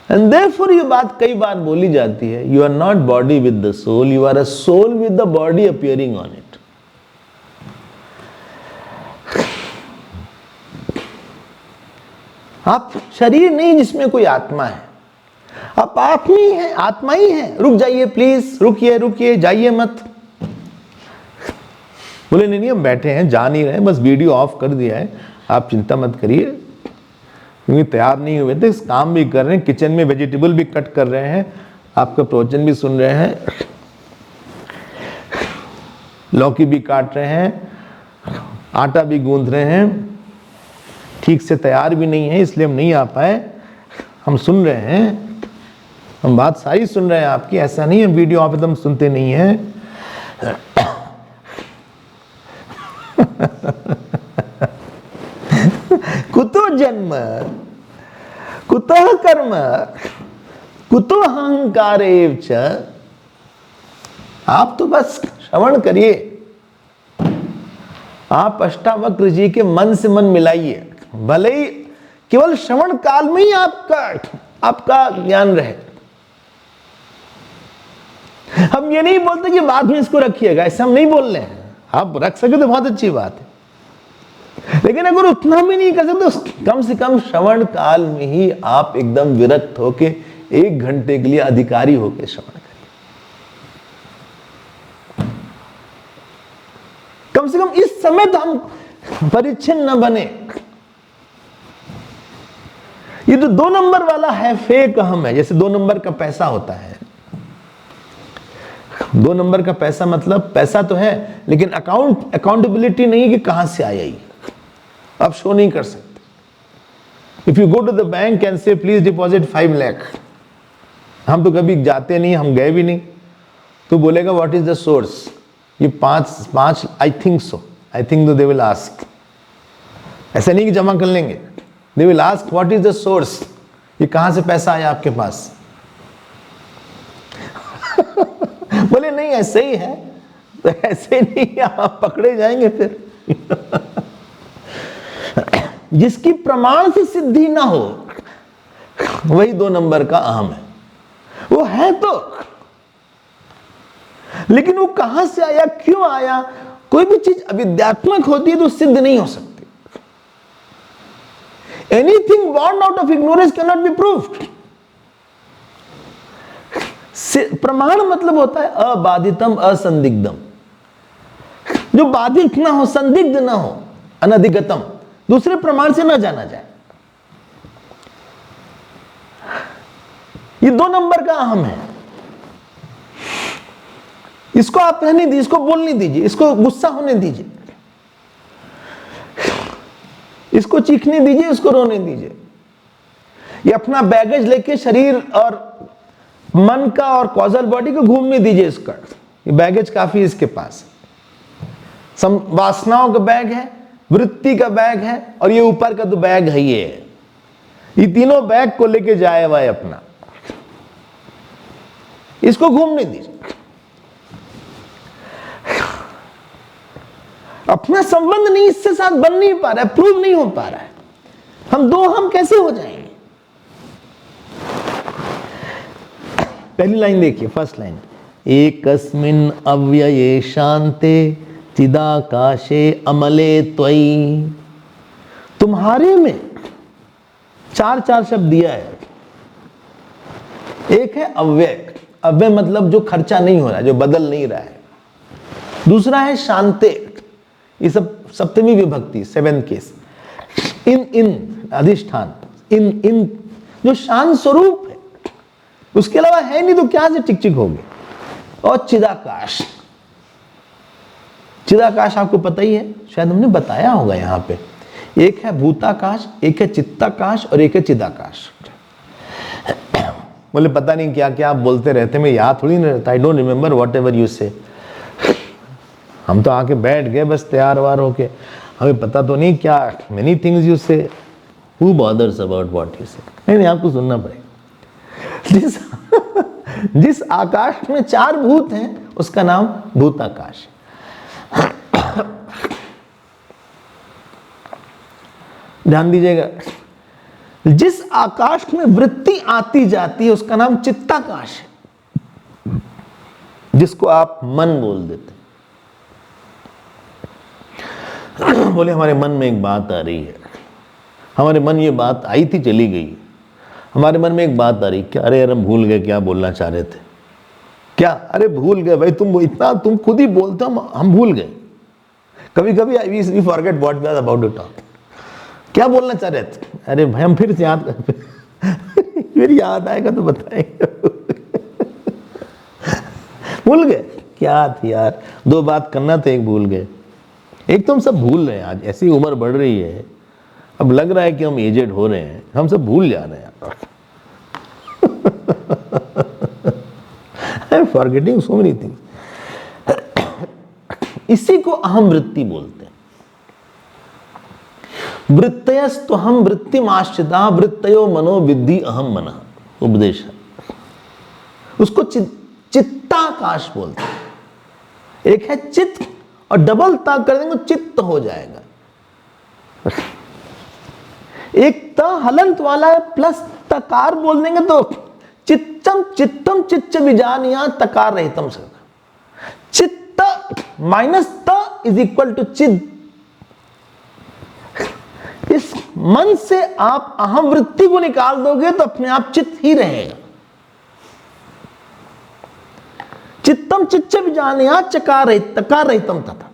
एंड देयरफॉर ये बात कई बार बोली जाती है, you are not body with the soul, you are a soul with the body appearing on it. आप शरीर नहीं जिसमें कोई आत्मा है, आप आत्मा ही है, आत्मा ही है। रुक जाइए प्लीज, रुकिए रुकिए, जाइए मत। बोले नहीं नहीं हम बैठे हैं, जा नहीं रहे, बस वीडियो ऑफ कर दिया है, आप चिंता मत करिए। क्योंकि तैयार नहीं हुए थे, काम भी कर रहे हैं, किचन में वेजिटेबल भी कट कर रहे हैं, आपका प्रवचन भी सुन रहे हैं, लौकी भी काट रहे हैं, आटा भी गूंथ रहे हैं, ठीक से तैयार भी नहीं है इसलिए हम नहीं आ पाए। हम सुन रहे हैं, हम बात सारी सुन रहे हैं आपकी, ऐसा नहीं है वीडियो आप एकदम सुनते नहीं हैं। कुतो जन्म कुतः कर्म कुतो अहंकारेव च, आप तो बस श्रवण करिए, आप अष्टावक्र जी के मन से मन मिलाइए, भले ही केवल श्रवण काल में ही आपका ज्ञान रहे। हम ये नहीं बोलते कि बाद में इसको रखिएगा, ऐसा हम नहीं बोल रहे हैं, आप रख सके तो बहुत अच्छी बात है, लेकिन अगर उतना भी नहीं कर सकते तो कम से कम श्रवण काल में ही आप एकदम विरक्त होके 1 घंटे के लिए अधिकारी होकर श्रवण करिए। कम से कम इस समय तो हम परिच्छिन्न न बने। ये तो 2 नंबर वाला है, फेक अहम है, जैसे 2 नंबर का पैसा होता है। 2 नंबर का पैसा मतलब पैसा तो है, लेकिन अकाउंटेबिलिटी नहीं कि कहां से आया ये, आप शो नहीं कर सकते। If you go to the bank and say please deposit 5 lakh, हम तो कभी जाते नहीं, हम गए भी नहीं, तो बोलेगा व्हाट इज द सोर्स, ये 5 I think so, I think they will ask, ऐसा नहीं कि जमा कर लेंगे, they will ask what is the source, ये कहां से पैसा आया आपके पास। बोले नहीं ऐसे ही है, तो ऐसे नहीं आप पकड़े जाएंगे फिर। जिसकी प्रमाण से सिद्धि ना हो वही 2 नंबर का अहम है, वो है तो, लेकिन वो कहां से आया, क्यों आया, कोई भी चीज अविद्यात्मक होती है तो सिद्ध नहीं हो सकती। Anything born out of ignorance can not be proved. प्रमाण मतलब होता है अबाधितम असंदिग्धम, जो बाधित ना हो, संदिग्ध ना हो, अनधिगतम, दूसरे प्रमाण से ना जाना जाए। ये 2 नंबर का अहम है, इसको आप रहने दीजिए, इसको बोलने दीजिए, इसको गुस्सा होने दीजिए, इसको चीखने दीजिए, इसको रोने दीजिए। ये अपना बैगेज लेके शरीर और मन का और कॉजल बॉडी को घूमने दीजिए। इसका ये बैगेज काफी इसके पास, वासनाओं का बैग है, वृत्ति का बैग है, और ये ऊपर का तो बैग है, ये तीनों बैग को लेके जाए हुआ है अपना, इसको घूमने दीजिए। अपना संबंध नहीं इससे साथ बन नहीं पा रहा है, प्रूव नहीं हो पा रहा है, हम कैसे हो जाएंगे। पहली लाइन देखिए, फर्स्ट लाइन, एकस्मिन् अव्यये शांते चिदाकाशे अमले त्वयि। तुम्हारे में 4 शब्द दिया है। एक है अव्यय, अव्यय मतलब जो खर्चा नहीं हो रहा है, जो बदल नहीं रहा है। दूसरा है शांते, ये सब सप्तमी विभक्ति, 7th केस, इन अधिष्ठान, इन जो शांत स्वरूप है, उसके अलावा है नहीं तो क्या से टिक होगी। और चिदाकाश, चिदाकाश आपको पता ही है, शायद हमने बताया होगा यहां पे। एक है भूताकाश, एक है चित्ताकाश और एक है चिदाकाश। बोले पता नहीं क्या क्या आप बोलते रहते, मैं याद थोड़ी नहीं रहता, I don't remember what ever you से। हम तो आके बैठ गए बस तैयार वार होके, हमें पता तो नहीं क्या मेनी थिंग्स यू से, who bothers about what you से। नहीं आपको सुनना पड़ेगा। जिस आकाश में 4 भूत हैं उसका नाम भूताकाश। ध्यान दीजिएगा, जिस आकाश में वृत्ति आती जाती है उसका नाम चित्ताकाश है, जिसको आप मन बोल देते। बोले हमारे मन में एक बात आ रही है, हमारे मन ये बात आई थी चली गई, हमारे मन में एक बात आ रही, क्या अरे यार हम भूल गए क्या बोलना चाह रहे थे, क्या अरे भूल गए भाई, तुम खुद ही बोलते हो, हम भूल गए। कभी कभी we forget what we are about to talk, क्या बोलना चाह रहे थे, अरे भाई हम फिर से याद फिर याद आएगा तो बताएंगे। भूल गए क्या थी यार, 2 बात करना तो एक भूल गए। एक तो हम सब भूल रहे हैं, आज ऐसी उम्र बढ़ रही है, अब लग रहा है कि हम एजेड हो रहे हैं, हम सब भूल जा रहे हैं। I am forgetting so many things. इसी को अहम वृत्ति बोलते हैं। वृत्तयस्तु हम वृत्तिमाश्रिता वृत्तयो मनो विद्धि अहम मनः, उपदेश है। उसको चित्ताकाश बोलते हैं। एक है चित्त और डबल ता कर देंगे चित्त हो जाएगा। एक त हलंत वाला है प्लस तकार बोल देंगे तो चित्तम चित्तम चित्त विजानिया तकार रहितम से चित्त माइनस त इज इक्वल टू चिद। इस मन से आप अहम वृत्ति को निकाल दोगे तो अपने आप चित्त ही रहेगा। चित्तम चित्त विजानिया चकार रहितम तथा।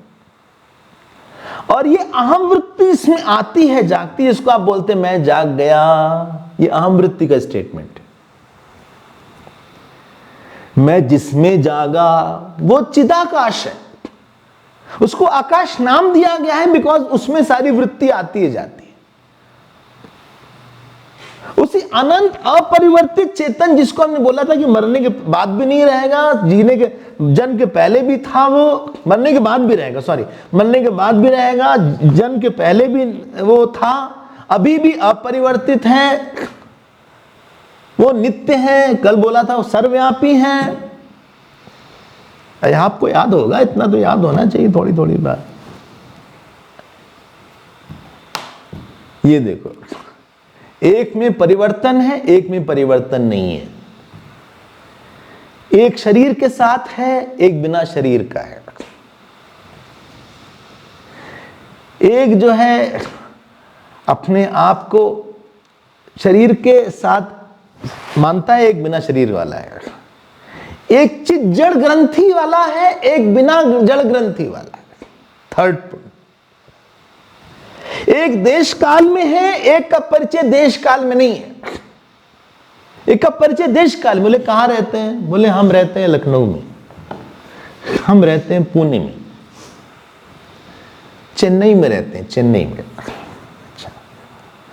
और ये अहम वृत्ति इसमें आती है, जागती है, इसको आप बोलते हैं मैं जाग गया। ये अहम वृत्ति का स्टेटमेंट है। मैं जिसमें जागा वो चिदाकाश है। उसको आकाश नाम दिया गया है बिकॉज उसमें सारी वृत्ति आती है जाती है। उसी अनंत अपरिवर्तित चेतन जिसको हमने बोला था कि मरने के बाद भी नहीं रहेगा, जीने के जन्म के पहले भी था, वो मरने के बाद भी रहेगा, सॉरी मरने के बाद भी रहेगा, जन्म के पहले भी वो था, अभी भी अपरिवर्तित है, वो नित्य है, कल बोला था वो सर्वव्यापी है। आपको याद होगा, इतना तो याद होना चाहिए थोड़ी थोड़ी बात। ये देखो, एक में परिवर्तन है, एक में परिवर्तन नहीं है। एक शरीर के साथ है, एक बिना शरीर का है। एक जो है अपने आप को शरीर के साथ मानता है, एक बिना शरीर वाला है। एक चित जड़ ग्रंथि वाला है, एक बिना जड़ ग्रंथि वाला है। थर्ड पॉइंट, एक देश काल में है, एक का परिचय देश काल में नहीं है। एक का परिचय देश काल में। बोले कहां रहते हैं? बोले हम रहते हैं लखनऊ में, हम रहते हैं पुणे में, चेन्नई में रहते हैं, चेन्नई में।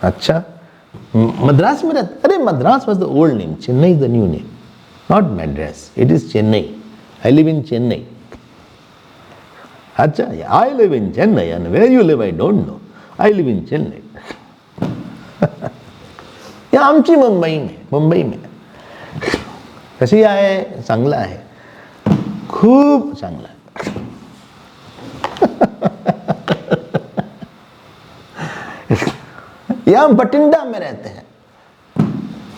अच्छा मद्रास में रहते? अरे Madras was the old name, Chennai the new name, not Madras, it is Chennai. I live in Chennai. अच्छा, I live in Chennai and where you live I don't know, I live in Chennai. या आमची मुंबई में कशी आहे? चांगला आहे, खूप चांगला आहे। या हम बठिंडा में रहते हैं,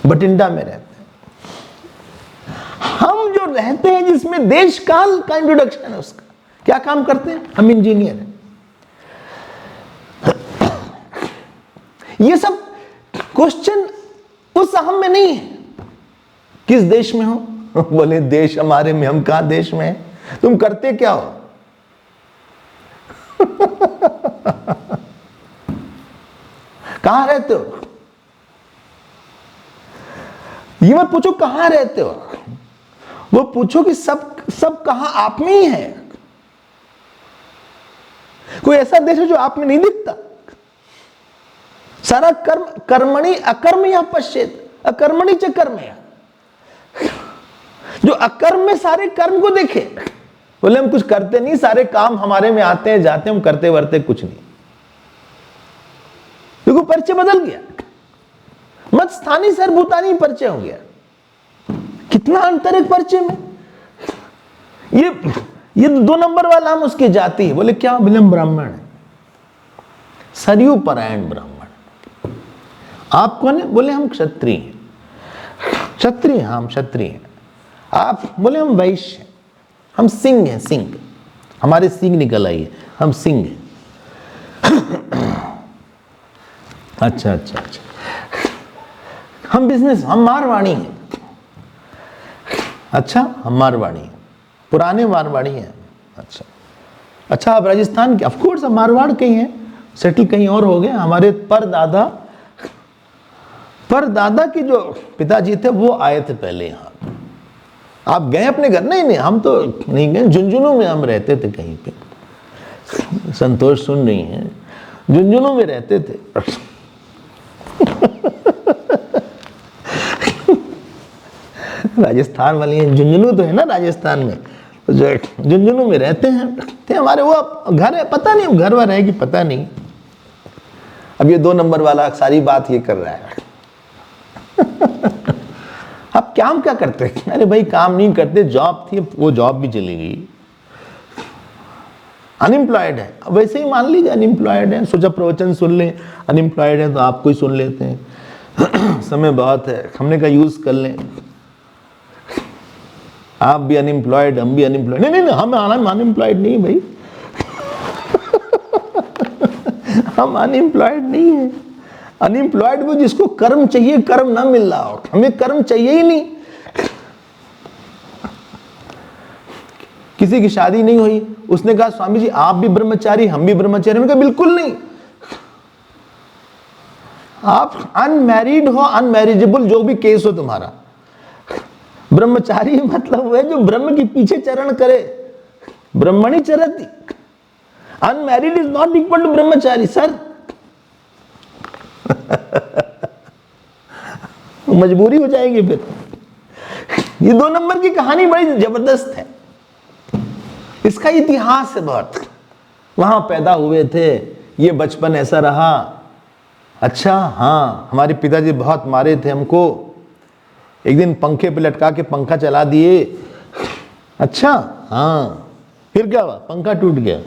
बठिंडा में रहते हैं। हम जो रहते हैं जिसमें देश काल का इंट्रोडक्शन है, उसका क्या काम करते हैं? हम इंजीनियर हैं। ये सब क्वेश्चन उस अहम में नहीं है। किस देश में हो? बोले देश हमारे में, हम कहां देश में हैं? तुम करते क्या हो? कहां रहते हो? ये मत पूछो कहां रहते हो, वो पूछो कि सब कहां आप में ही है। कोई ऐसा देश है जो आप में नहीं दिखता? सारा कर्म कर्मणि अकर्म या पश्चेत, अकर्मणि च कर्म या। जो अकर्म में सारे कर्म को देखे। बोले हम कुछ करते नहीं, सारे काम हमारे में आते हैं जाते हैं, हम करते वर्ते कुछ नहीं। देखो परिचय बदल गया, मत स्थानीय सर्वभूतानी परिचय हो गया। कितना अंतर है परिचय में। ये 2 नंबर वाला हम उसकी जाति है। बोले क्या? बोले हम ब्राह्मण है, सरयू परायण ब्राह्मण। आप कौन है? बोले हम क्षत्रिय हैं। क्षत्रिय? हाँ हम क्षत्रिय हैं। आप? बोले हम वैश्य हैं, हम सिंह हैं, सिंह, हमारे सिंह निकल आई है, हम सिंह हैं। अच्छा अच्छा अच्छा, हम बिजनेस, हम मारवाड़ी हैं। अच्छा हम मारवाड़ी हैं, पुराने मारवाड़ी हैं। अच्छा अच्छा, आप राजस्थान के? ऑफ कोर्स हम मारवाड़ के ही हैं, सेटल कहीं और हो गए। हमारे परदादा के जो पिताजी थे वो आए थे पहले यहाँ। आप गए अपने घर? नहीं, हम तो नहीं गए। झुंझुनू में हम रहते थे कहीं पे। संतोष सुन रही हैं, झुंझुनू में रहते थे। राजस्थान वाली हैं, झुंझुनू तो है ना राजस्थान में, तो जो झुंझुनू में रहते हैं थे हमारे। वो घर है, पता नहीं घर वर है कि पता नहीं। अब ये 2 नंबर वाला सारी बात ये कर रहा है। आप काम क्या करते हैं? अरे भाई काम नहीं करते, जॉब थी, वो जॉब भी चली गई, अनएम्प्लॉयड है। वैसे ही मान लीजिए अनएम्प्लॉयड है, सोचा प्रवचन सुन लें, अनएम्प्लॉयड है तो आपको ही सुन लेते हैं। समय बहुत है, हमने कहा यूज कर लें। आप भी अनएम्प्लॉयड, हम भी अनएम्प्लॉयड। नहीं नहीं हम अनएम्प्लॉयड नहीं भाई। हम अनएम्प्लॉयड नहीं है। अनएम्प्लॉयड वो जिसको कर्म चाहिए, कर्म ना मिल रहा हो। हमें कर्म चाहिए ही नहीं। किसी की शादी नहीं हुई, उसने कहा स्वामी जी आप भी ब्रह्मचारी, हम भी ब्रह्मचारी। हमने कहा बिल्कुल नहीं, आप अनमैरिड हो, अनमैरिजेबल जो भी केस हो तुम्हारा। ब्रह्मचारी मतलब वो है जो ब्रह्म के पीछे चरण करे, ब्रह्मणि चरति। Unmarried is not equal to brahmachari sir. मजबूरी हो जाएगी फिर। ये 2 नंबर की कहानी बड़ी जबरदस्त है, इसका इतिहास है बहुत। वहां पैदा हुए थे, ये बचपन ऐसा रहा। अच्छा हाँ, हमारे पिताजी बहुत मारे थे हमको, एक दिन पंखे पे लटका के पंखा चला दिए। अच्छा हाँ, फिर क्या हुआ? पंखा टूट गया।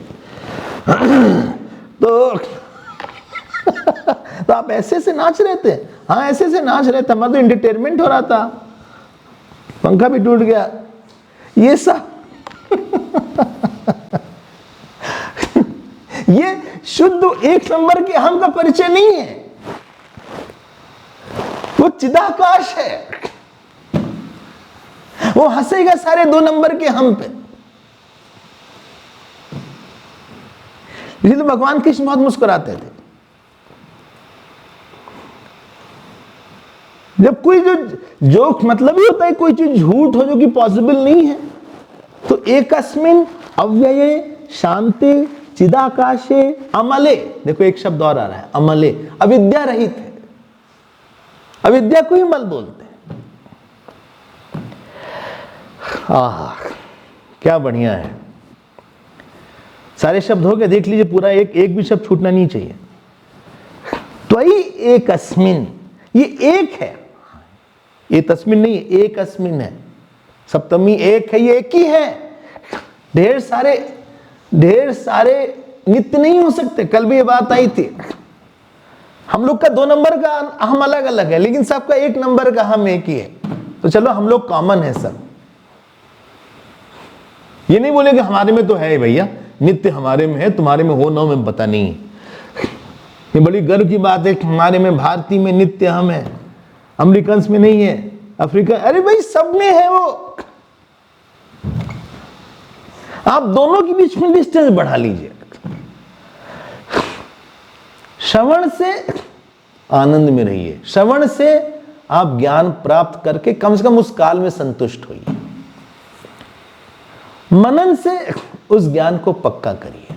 तो आप ऐसे से नाच रहे थे? हाँ ऐसे से नाच रहे थे, हमारा तो एंटरटेनमेंट हो रहा था, पंखा भी टूट गया। ये सब ये शुद्ध 1 नंबर के हम का परिचय नहीं है, वो चिदाकाश है। वो हंसेगा सारे 2 नंबर के हम पे। इसलिए तो भगवान कृष्ण बहुत मुस्कुराते थे। जब कोई जो मतलब ही होता है, कोई चीज झूठ हो जो कि पॉसिबल नहीं है, तो एकस्मिन अव्यये शांते चिदाकाशे अमले, देखो एक शब्द और आ रहा है, अमले, अविद्या रहित है। अविद्या को ही मल बोलते हैं। क्या बढ़िया है। सारे शब्द हो गए, देख लीजिए पूरा, एक भी शब्द छूटना नहीं चाहिए। त्वयि एकस्मिन, ये एक है, ये तस्मिन नहीं, एक अस्मिन है। सप्तमी एक है, ये एक ही है। ढेर सारे नित्य नहीं हो सकते। कल भी ये बात आई थी, हम लोग का 2 नंबर का हम अलग अलग है, लेकिन सबका 1 नंबर का हम एक ही है। तो चलो हम लोग कॉमन है सब। ये नहीं बोले कि हमारे में तो है भैया, नित्य हमारे में है, तुम्हारे में हो ना में पता नहीं। ये बड़ी गर्व की बात है कि हमारे में, भारतीय में नित्य हम है, अमेरिकन में नहीं है, अफ्रीका, अरे भाई सब में है वो। आप दोनों के बीच में डिस्टेंस बढ़ा लीजिए। श्रवण से आनंद में रहिए, श्रवण से आप ज्ञान प्राप्त करके कम से कम उस काल में संतुष्ट होइए। मनन से उस ज्ञान को पक्का करिए,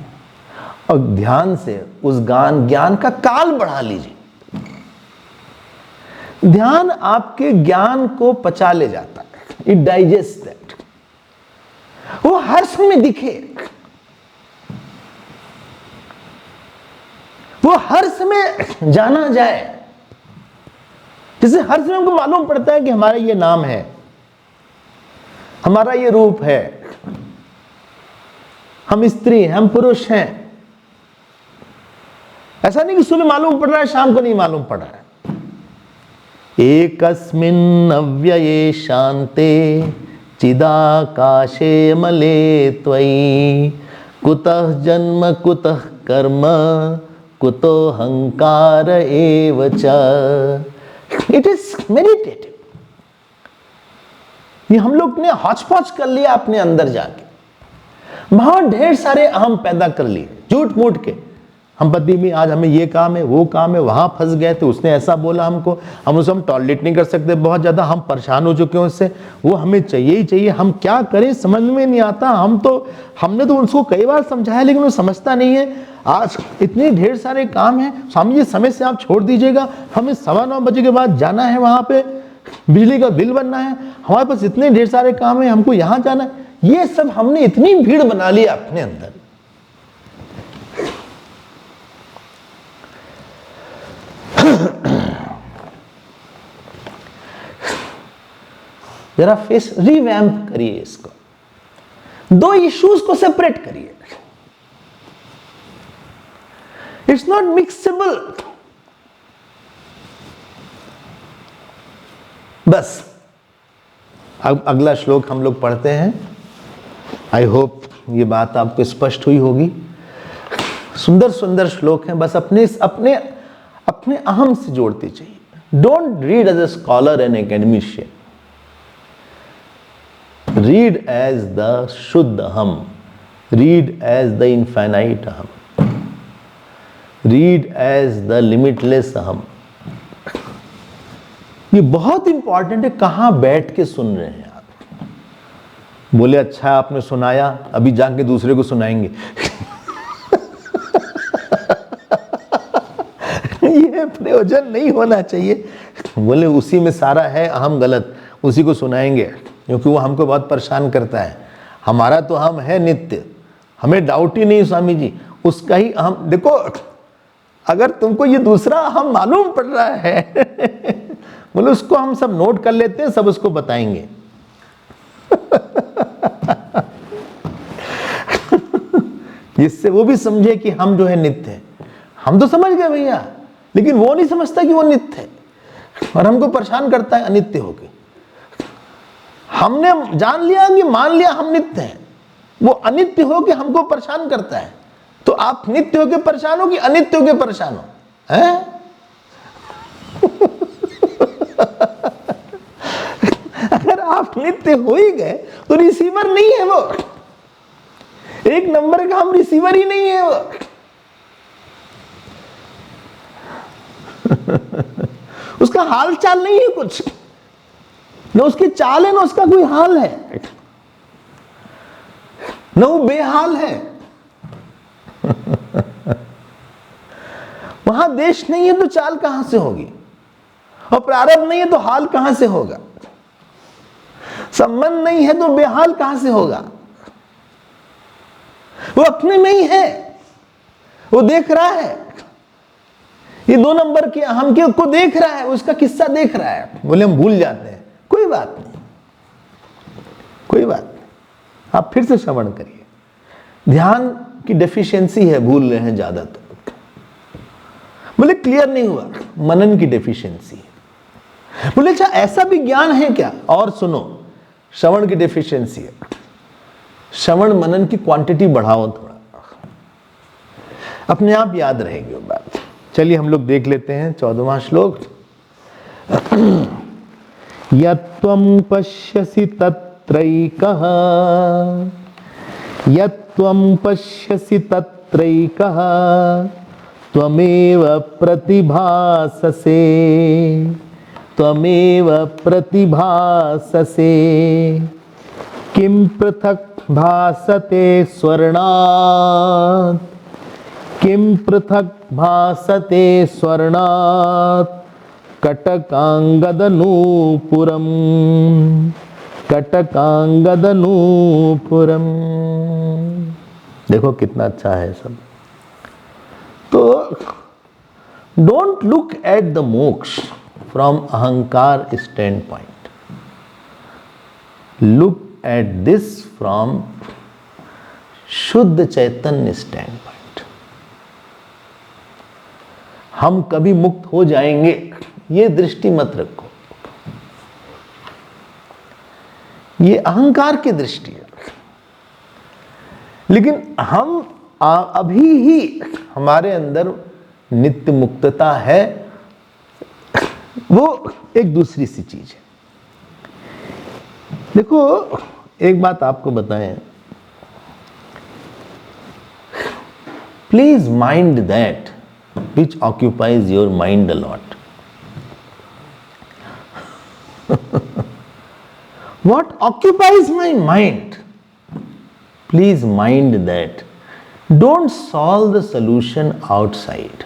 और ध्यान से उस ज्ञान का काल बढ़ा लीजिए। ध्यान आपके ज्ञान को पचा ले जाता है, इट डाइजेस्ट दैट। वो हर समय दिखे, वो हर समय जाना जाए। जैसे हर समय हमको मालूम पड़ता है कि हमारा ये नाम है, हमारा ये रूप है, हम स्त्री हैं, हम पुरुष हैं। ऐसा नहीं कि सुबह मालूम पड़ रहा है, शाम को नहीं मालूम पड़ रहा है। एकस्मिन् अव्यये शान्ते चिदाकाशे मले त्वयि कुतः जन्म कुतः कर्म कुतो हंकार एव च। It is meditative. ये हम लोग ने हौच-पौच कर लिया अपने अंदर जाके, बहुत ढेर सारे अहम पैदा कर लिए झूठ मूठ के। हम पति में आज हमें ये काम है, वो काम है, वहां फंस गए थे, उसने ऐसा बोला हमको, हम उसे टॉलरेट नहीं कर सकते, बहुत ज्यादा हम परेशान हो चुके हैं उससे, वो हमें चाहिए ही चाहिए। हम क्या करें समझ में नहीं आता। हमने तो उसको कई बार समझाया, लेकिन वो समझता नहीं है। आज इतने ढेर सारे काम हैं, स्वामी जी समय से आप छोड़ दीजिएगा, हमें 9:15 बजे के बाद जाना है, वहां पे बिजली का बिल भरना है, हमारे पास इतने ढेर सारे काम है, हमको यहां जाना है। ये सब हमने इतनी भीड़ बना ली अपने अंदर। जरा फेस रिवैम्प करिए इसको, दो इश्यूज को सेपरेट करिए। It's not mixable. बस अब अगला श्लोक हम लोग पढ़ते हैं। आई होप ये बात आपको स्पष्ट हुई होगी। सुंदर सुंदर श्लोक हैं, बस अपने अपने अपने अहम से जोड़ते चाहिए। Don't read as a scholar and academician, read as the शुद्ध अहम, रीड एज द इनफाइनाइट अहम, रीड एज द लिमिटलेस अहम। ये बहुत इंपॉर्टेंट है, कहां बैठ के सुन रहे हैं आप। बोले अच्छा आपने सुनाया, अभी जाके दूसरे को सुनाएंगे ये प्रयोजन नहीं होना चाहिए। बोले उसी में सारा है अहम गलत, उसी को सुनाएंगे क्योंकि वो हमको बहुत परेशान करता है। हमारा तो हम है नित्य, हमें डाउट ही नहीं स्वामी जी, उसका ही अहम। देखो अगर तुमको ये दूसरा अहम मालूम पड़ रहा है बोले उसको हम सब नोट कर लेते हैं, सब उसको बताएंगे जिससे वो भी समझे कि हम जो है नित्य है। हम तो समझ गए भैया, लेकिन वो नहीं समझता कि वो नित्य है और हमको परेशान करता है अनित्य होके। हमने जान लिया कि मान लिया हम नित्य हैं, वो अनित्य होके हमको परेशान करता है। तो आप नित्य होके परेशान हो कि अनित्य होके परेशान हो? हैं? अगर आप नित्य हो ही गए तो रिसीवर नहीं है वो, एक नंबर का हम रिसीवर ही नहीं है वो। उसका हाल चाल नहीं है कुछ, न उसकी चाल है, न उसका कोई हाल है, न वो बेहाल है। वहां देश नहीं है तो चाल कहां से होगी, और प्रारब्ध नहीं है तो हाल कहां से होगा, संबंध नहीं है तो बेहाल कहां से होगा। वो अपने में ही है, वो देख रहा है, ये दो नंबर के हम के को देख रहा है, उसका किस्सा देख रहा है। बोले हम भूल जाते हैं, कोई बात नहीं, कोई बात नहीं, आप फिर से श्रवण करिए। ध्यान की डेफिशिएंसी है, भूल रहे हैं ज्यादा। तो बोले क्लियर नहीं हुआ, मनन की डेफिशिएंसी है। बोले अच्छा ऐसा भी ज्ञान है क्या? और सुनो, श्रवण की डेफिशिएंसी है, श्रवण मनन की क्वांटिटी बढ़ाओ थोड़ा, अपने आप याद रहेगी वो बात। चलिए हम लोग देख लेते हैं 14वां श्लोक। यत्त्वं पश्यसि तत्रैकः, यत्त्वं पश्यसि तत्रैकः, त्वमेव प्रतिभाससे, त्वमेव प्रतिभाससे। किं पृथक् भासते स्वर्णात्, किं पृथक् भासते स्वर्णात्, कटकांगदनूपुरम, कटकांगदनूपुरम। देखो कितना अच्छा है सब। तो डोंट लुक एट द मोक्ष फ्रॉम अहंकार stand point, look at this from शुद्ध चैतन्य स्टैंड पॉइंट। हम कभी मुक्त हो जाएंगे ये दृष्टि मत रखो, ये अहंकार की दृष्टि है। लेकिन हम अभी ही हमारे अंदर नित्य मुक्तता है, वो एक दूसरी सी चीज है। देखो एक बात आपको बताएं, please mind that which occupies your mind a lot. What occupies my mind? Please mind that. Don't solve the solution outside.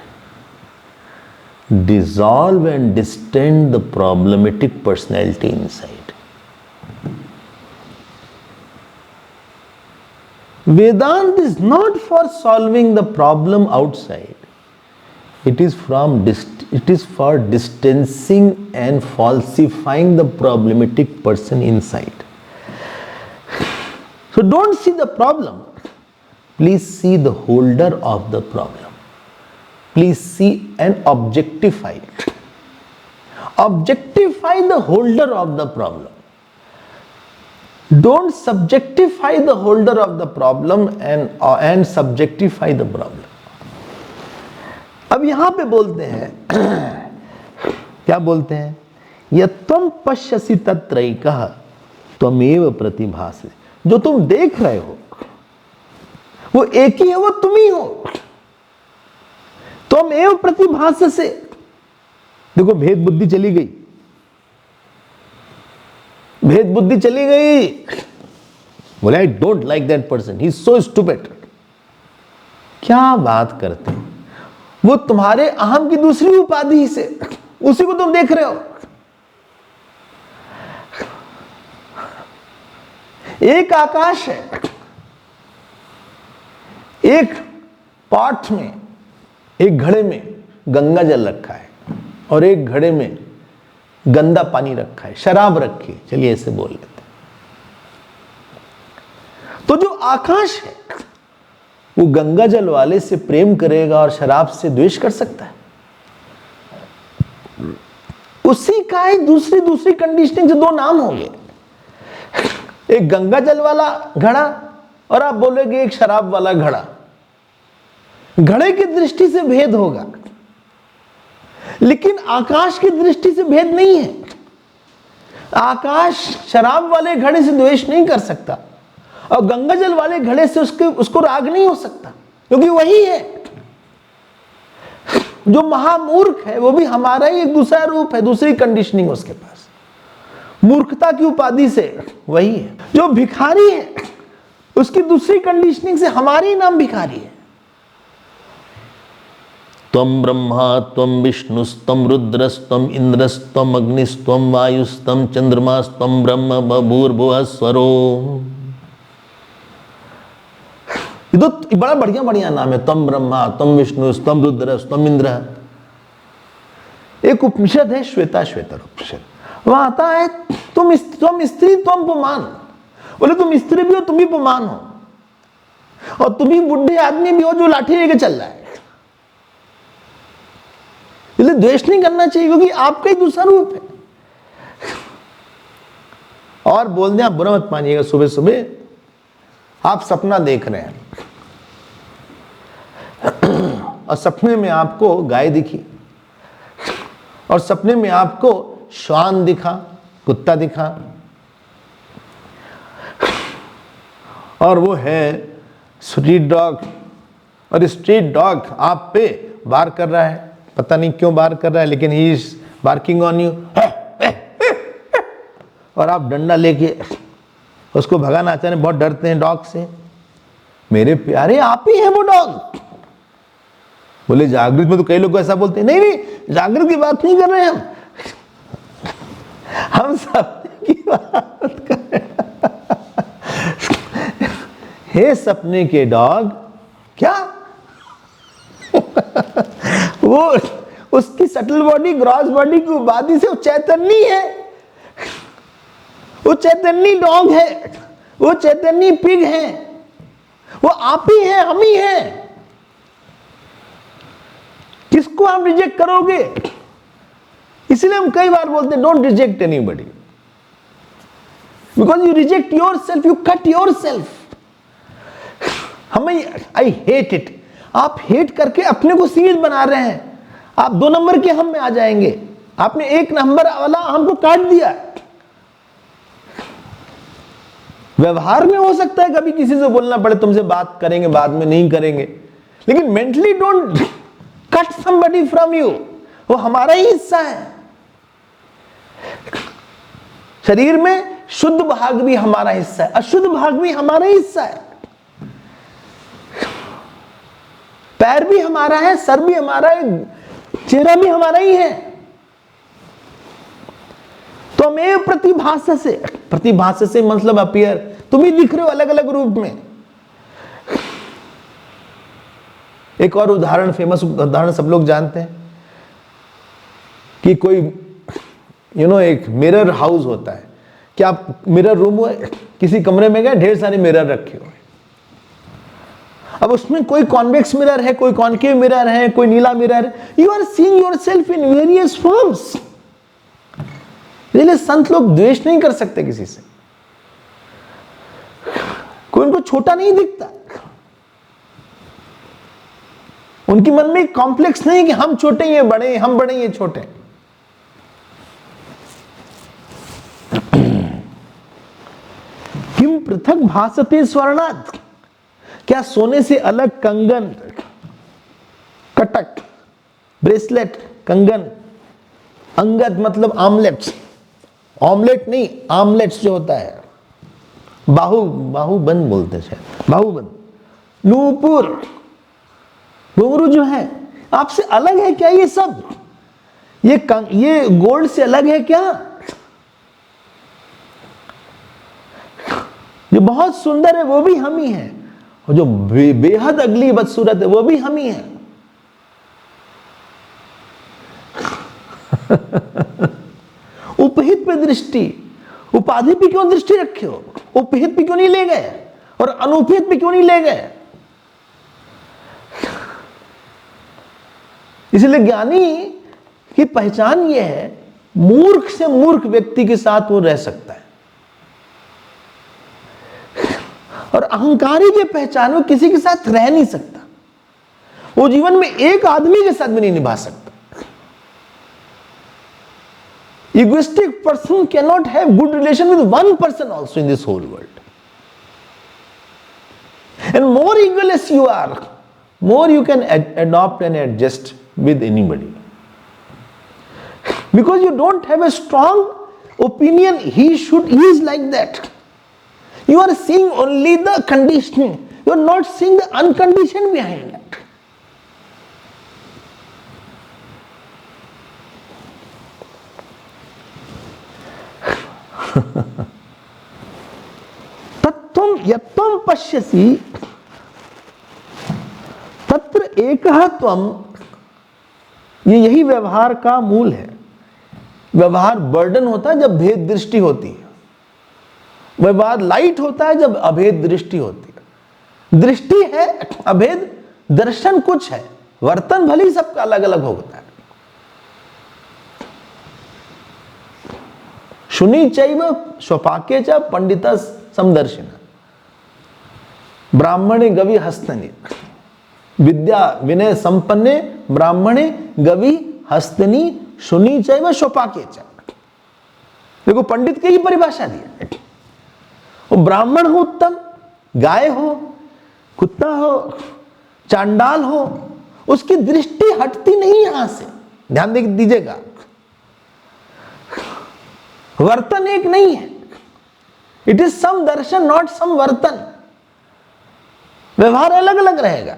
Dissolve and distend the problematic personality inside. Vedanta is not for solving the problem outside. It is for distancing and falsifying the problematic person inside. So don't see the problem. Please see the holder of the problem. Please see and objectify it. Objectify the holder of the problem. Don't subjectify the holder of the problem and subjectify the problem. अब यहां पे बोलते हैं क्या बोलते हैं, यत्त्वं पश्यसि तत्रैकः त्वमेव प्रतिभासि। जो तुम देख रहे हो वो एक ही है, वो तुम ही हो। त्वमेव प्रतिभाससे। देखो भेद बुद्धि चली गई, भेद बुद्धि चली गई। बोले I don't like that person, he is so stupid. क्या बात करते हैं, वो तुम्हारे अहम की दूसरी उपाधि से, उसी को तुम देख रहे हो। एक आकाश है, एक पॉट में, एक घड़े में गंगा जल रखा है और एक घड़े में गंदा पानी रखा है, शराब रखी है, चलिए ऐसे बोल लेते हैं। तो जो आकाश है वो गंगा जल वाले से प्रेम करेगा और शराब से द्वेष कर सकता है? उसी का ही दूसरी कंडीशनिंग से दो नाम होंगे, एक गंगा जल वाला घड़ा और आप बोलेंगे एक शराब वाला घड़ा। घड़े की दृष्टि से भेद होगा, लेकिन आकाश की दृष्टि से भेद नहीं है। आकाश शराब वाले घड़े से द्वेष नहीं कर सकता और गंगा जल वाले घड़े से उसको राग नहीं हो सकता, क्योंकि वही है। जो महामूर्ख है वो भी हमारा ही एक दूसरा रूप है, दूसरी कंडीशनिंग उसके पास, मूर्खता की उपाधि से वही है। जो भिखारी है उसकी दूसरी कंडीशनिंग से हमारी नाम भिखारी है। त्वं ब्रह्मा त्वं विष्णुस्त्वं रुद्रस्त्वं इंद्रस्त्वं अग्निस्त्वं वायुस्त्वं चंद्रमास्त्वं ब्रह्म बभूर्भुवः स्वरो। ये तो बड़ा बढ़िया नाम है, त्वं ब्रह्मा त्वं विष्णु त्वं रुद्र त्वं इंद्र। एक उपनिषद है श्वेताश्वेतर उपनिषद, वहां आता है तुम स्त्री त्वं पुमान। बोले तुम स्त्री भी हो, तुम भी पुमान हो, और तुम ही बुढ़े आदमी भी हो जो लाठी लेके चल रहा है। इसलिए द्वेष नहीं करना चाहिए, क्योंकि आपका ही दूसरा रूप है। और बोलने आप बुरा मत मानिएगा, सुबह सुबह आप सपना देख रहे हैं और सपने में आपको गाय दिखी और सपने में आपको श्वान दिखा, कुत्ता दिखा, और वो है स्ट्रीट डॉग, और स्ट्रीट डॉग आप पे बार कर रहा है। पता नहीं क्यों बार कर रहा है, लेकिन he is barking on you. और आप डंडा लेके उसको भगाना चाहते हैं, बहुत डरते हैं डॉग से। मेरे प्यारे आप ही है वो डॉग। बोले जागृत में तो कई लोग ऐसा बोलते हैं। नहीं, जागृत की बात नहीं कर रहे हम सपने की बात कर रहे हैं। हे सपने के डॉग, क्या वो उसकी सटल बॉडी ग्रॉस बॉडी की उपाधि से वो चैतन्य है, वो चैतन्य डॉग है, वो चैतन्य पिग है, वो आप ही है, हम ही है। किसको आप रिजेक्ट करोगे? इसलिए हम कई बार बोलते हैं don't reject anybody, because you reject your self, you cut your self. हमें आई हेट इट, आप हेट करके अपने को सीमित बना रहे हैं। आप 2 नंबर के हम में आ जाएंगे। आपने 1 नंबर वाला हमको काट दिया। व्यवहार में हो सकता है कभी किसी से बोलना पड़े, तुमसे बात करेंगे बाद में, नहीं करेंगे, लेकिन mentally don't cut somebody from you. वो हमारा ही हिस्सा है। शरीर में शुद्ध भाग भी हमारा हिस्सा है, अशुद्ध भाग भी हमारा हिस्सा है। पैर भी हमारा है, सर भी हमारा है, चेहरा भी हमारा ही है। तो मैं प्रतिभास से मतलब अपीयर, तुम ही दिख रहे हो अलग अलग रूप में। एक और उदाहरण, फेमस उदाहरण सब लोग जानते हैं कि कोई एक मिरर हाउस होता है कि आप मिरर रूम में किसी कमरे में गए, ढेर सारे मिरर रखे हुए, अब उसमें कोई कॉन्वेक्स मिरर है, कोई कॉन्केव मिरर है, कोई नीला mirror, you are seeing yourself in various forms. इसलिए संत लोग द्वेष नहीं कर सकते किसी से, कोई उनको छोटा नहीं दिखता, उनके मन में कॉम्प्लेक्स नहीं कि हम छोटे ये बड़े, हम बड़े ये छोटे। किम पृथक भासते स्वर्णात्, क्या सोने से अलग कंगन, कटक, ब्रेसलेट, कंगन, अंगद मतलब आमलेट्स, ऑमलेट नहीं, आमलेट्स जो होता है, बाहुबंद बोलते हैं, बाहुबंद, नूपुर, घुंघरू जो है आपसे अलग है क्या? ये सब ये गोल्ड से अलग है क्या? जो बहुत सुंदर है वो भी हम ही है, और जो बेहद अगली बदसूरत है वो भी हम ही है। उपहित पे दृष्टि, उपाधि पे क्यों दृष्टि रखे हो? उपहित पे क्यों नहीं ले गए और अनुपहित पे क्यों नहीं ले गए? इसलिए ज्ञानी की पहचान यह है, मूर्ख से मूर्ख व्यक्ति के साथ वो रह सकता है, और अहंकारी की पहचान वो किसी के साथ रह नहीं सकता, वो जीवन में एक आदमी के साथ भी नहीं निभा सकता। Egoistic person cannot have good relation with one person also in this whole world. And more egoless you are, more you can adopt and adjust with anybody. Because you don't have a strong opinion, he is like that. You are seeing only the conditioning, you are not seeing the unconditioned behind it. तत्त्वं यत्त्वं पश्यसि तत्र एकः त्वं, यही व्यवहार का मूल है। व्यवहार बर्डन होता है जब भेद दृष्टि होती है, व्यवहार लाइट होता है जब अभेद दृष्टि होती है। दृष्टि है अभेद, दर्शन कुछ है, वर्तन भले ही सबका अलग अलग होता है। शुनि चैव स्वपाके च पंडित समदर्शिन, ब्राह्मणे गवि हस्तनि, विद्या विनय संपन्ने ब्राह्मणे गवि हस्तनि शुनि चैव स्वपाके च। देखो पंडित की ही परिभाषा दी है, वो ब्राह्मण हो उत्तम, गाय हो, कुत्ता हो, चांडाल हो, उसकी दृष्टि हटती नहीं यहां से, ध्यान दीजिएगा। वर्तन एक नहीं है, इट इज सम दर्शन नॉट सम वर्तन। व्यवहार अलग अलग रहेगा,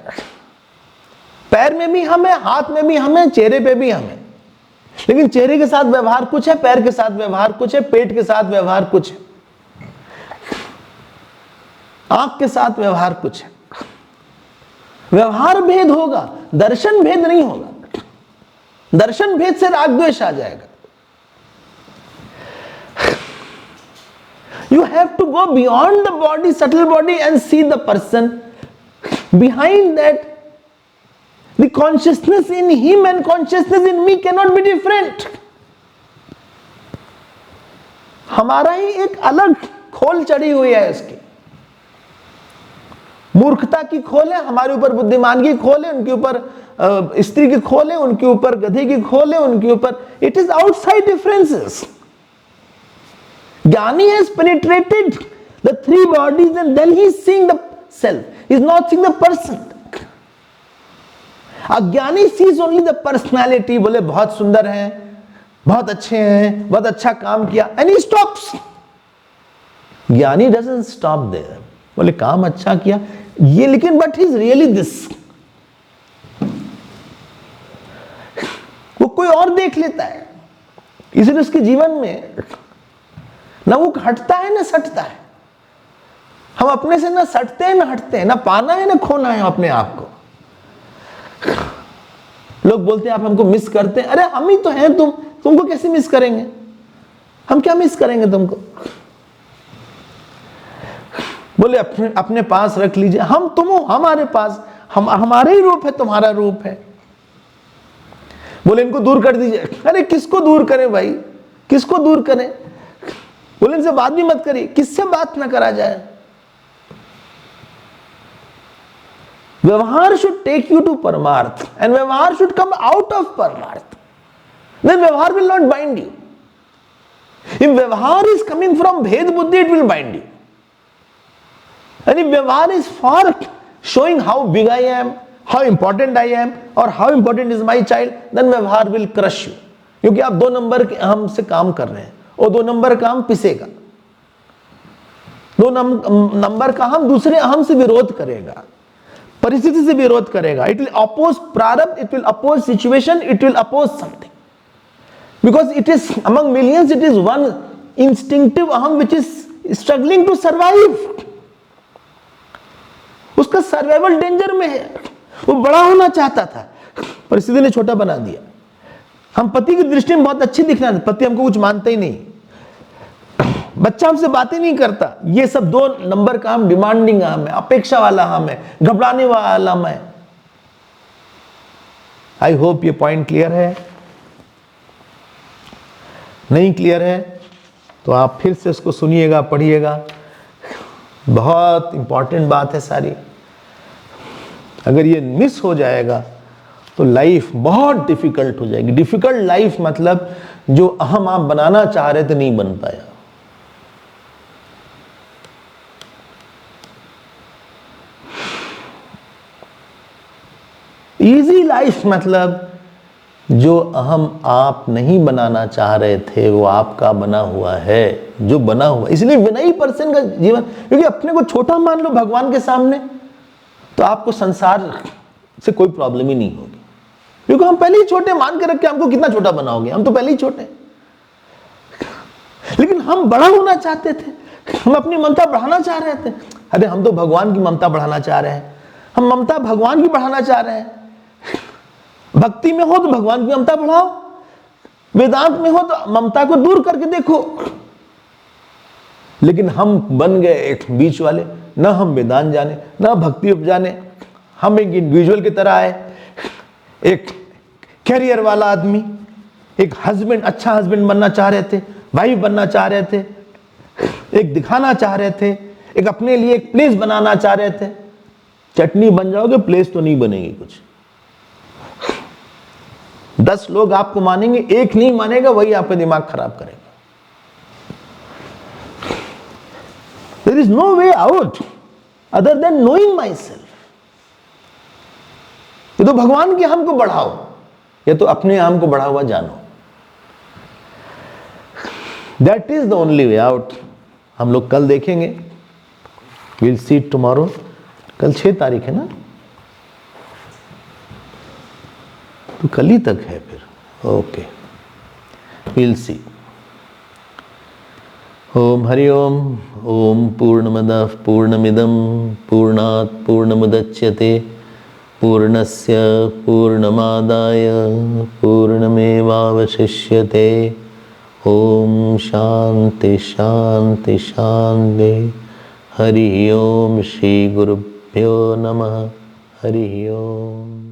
पैर में भी हम है, हाथ में भी हम है, चेहरे पे भी हम है, लेकिन चेहरे के साथ व्यवहार कुछ है, पैर के साथ व्यवहार कुछ है, पेट के साथ व्यवहार कुछ है, आंख के साथ व्यवहार कुछ है। व्यवहार भेद होगा, दर्शन भेद नहीं होगा। दर्शन भेद से राग द्वेष आ जाएगा। You have to go beyond the body, subtle body, and see the person behind that. The consciousness in him and consciousness in me cannot be different. हमारा ही एक अलग खोल चढ़ी हुई है इसकी। मूर्खता की खोल है, हमारे ऊपर बुद्धिमान की खोल है, उनके ऊपर स्त्री की खोल है, उनके ऊपर गधे की खोल है, उनके ऊपर, it is outside differences. Jnani has penetrated the three bodies and then he is seeing the self. He is not seeing the person. अज्ञानी sees only the personality, बोले बहुत सुंदर हैं, बहुत अच्छे हैं, बहुत अच्छा काम किया, and he stops. ज्ञानी doesn't stop there. बोले काम अच्छा किया ये, लेकिन but he is really this. वो कोई और देख लेता है, इसलिए उसके जीवन में ना वो हटता है ना सटता है। हम अपने से ना सटते हैं ना हटते हैं, ना पाना है ना खोना है अपने आप को। लोग बोलते हैं आप हमको मिस करते हैं। अरे हम ही तो हैं, तुमको कैसे मिस करेंगे? हम क्या मिस करेंगे तुमको? बोले अपने पास रख लीजिए। हम तुम हो हमारे पास, हमारे ही रूप है, तुम्हारा रूप है। बोले इनको दूर कर दीजिए। अरे किसको दूर करें भाई, किसको दूर करें? बोले इनसे बात भी मत करिए। किससे बात ना करा जाए? व्यवहार should take you to परमार्थ and व्यवहार should come out of परमार्थ. Then व्यवहार will not bind you. If व्यवहार is coming from भेद बुद्धि, it will bind you. And if व्यवहार is for showing how big I am, how important I am, or how important is my child, then व्यवहार will crush you. क्योंकि आप 2 number के अहम से काम कर रहे हैं और 2 नंबर का अहम पिसेगा। 2 नंबर का अहम दूसरे अहम से विरोध करेगा, परिस्थिति से विरोध करेगा। इट विल अपोज प्रारब्ध, it will oppose situation, it will oppose something, because it is among millions, it is one instinctive अहम which is struggling to survive. उसका सर्वाइवल डेंजर में है। वो बड़ा होना चाहता था, परिस्थिति ने छोटा बना दिया। हम पति की दृष्टि में बहुत अच्छे दिखना है, पति हमको कुछ मानता ही नहीं, बच्चा हमसे बातें नहीं करता। ये सब 2 नंबर का हम डिमांडिंग हम है, अपेक्षा वाला हम है, घबराने वाला हम है। आई होप ये पॉइंट क्लियर है। नहीं क्लियर है तो आप फिर से उसको सुनिएगा, पढ़िएगा। बहुत इंपॉर्टेंट बात है सारी। अगर ये मिस हो जाएगा तो लाइफ बहुत डिफिकल्ट हो जाएगी। डिफिकल्ट लाइफ मतलब जो अहम आप बनाना चाह रहे थे नहीं बन पाया। इजी लाइफ मतलब जो अहम आप नहीं बनाना चाह रहे थे वो आपका बना हुआ है, जो बना हुआ। इसलिए विनयी पर्सन का जीवन, क्योंकि अपने को छोटा मान लो भगवान के सामने तो आपको संसार से कोई प्रॉब्लम ही नहीं होगी, क्योंकि हम पहले ही छोटे मान के रख के हमको कितना छोटा बनाओगे, हम तो पहले ही छोटे। लेकिन हम बड़ा होना चाहते थे, हम अपनी ममता बढ़ाना चाह रहे थे। अरे हम तो भगवान की ममता बढ़ाना चाह रहे हैं, हम ममता भगवान की बढ़ाना चाह रहे हैं। भक्ति में हो तो भगवान की ममता बढ़ाओ, वेदांत में हो तो ममता को दूर करके देखो। लेकिन हम बन गए एक बीच वाले, ना हम वेदांत जाने ना भक्ति जाने। हम एक इंडिविजुअल की तरह आए, एक कैरियर वाला आदमी, एक हस्बैंड, अच्छा हस्बैंड बनना चाह रहे थे, भाई बनना चाह रहे थे, एक दिखाना चाह रहे थे, एक अपने लिए एक प्लेस बनाना चाह रहे थे। चटनी बन जाओगे, प्लेस तो नहीं बनेगी कुछ। 10 लोग आपको मानेंगे, एक नहीं मानेगा, वही आपका दिमाग खराब करेगा। There is no way out other than knowing myself. ये तो भगवान के हम को बढ़ाओ या तो अपने हम को बढ़ा हुआ जानो। That is the only way out. हम लोग कल देखेंगे, we'll see tomorrow. कल 6 तारीख है ना, तो कल ही तक है फिर। Okay, we'll see. Om Hari ओम। ओम पूर्णमदः पूर्णमिदं पूर्णात् पूर्णमुदच्यते पूर्णस्य पूर्णमादाय पूर्णमेवावशिष्यते। ओम शांति शांति शांति। हरि ओम। श्री गुरुभ्यो नमः। हरि ओम।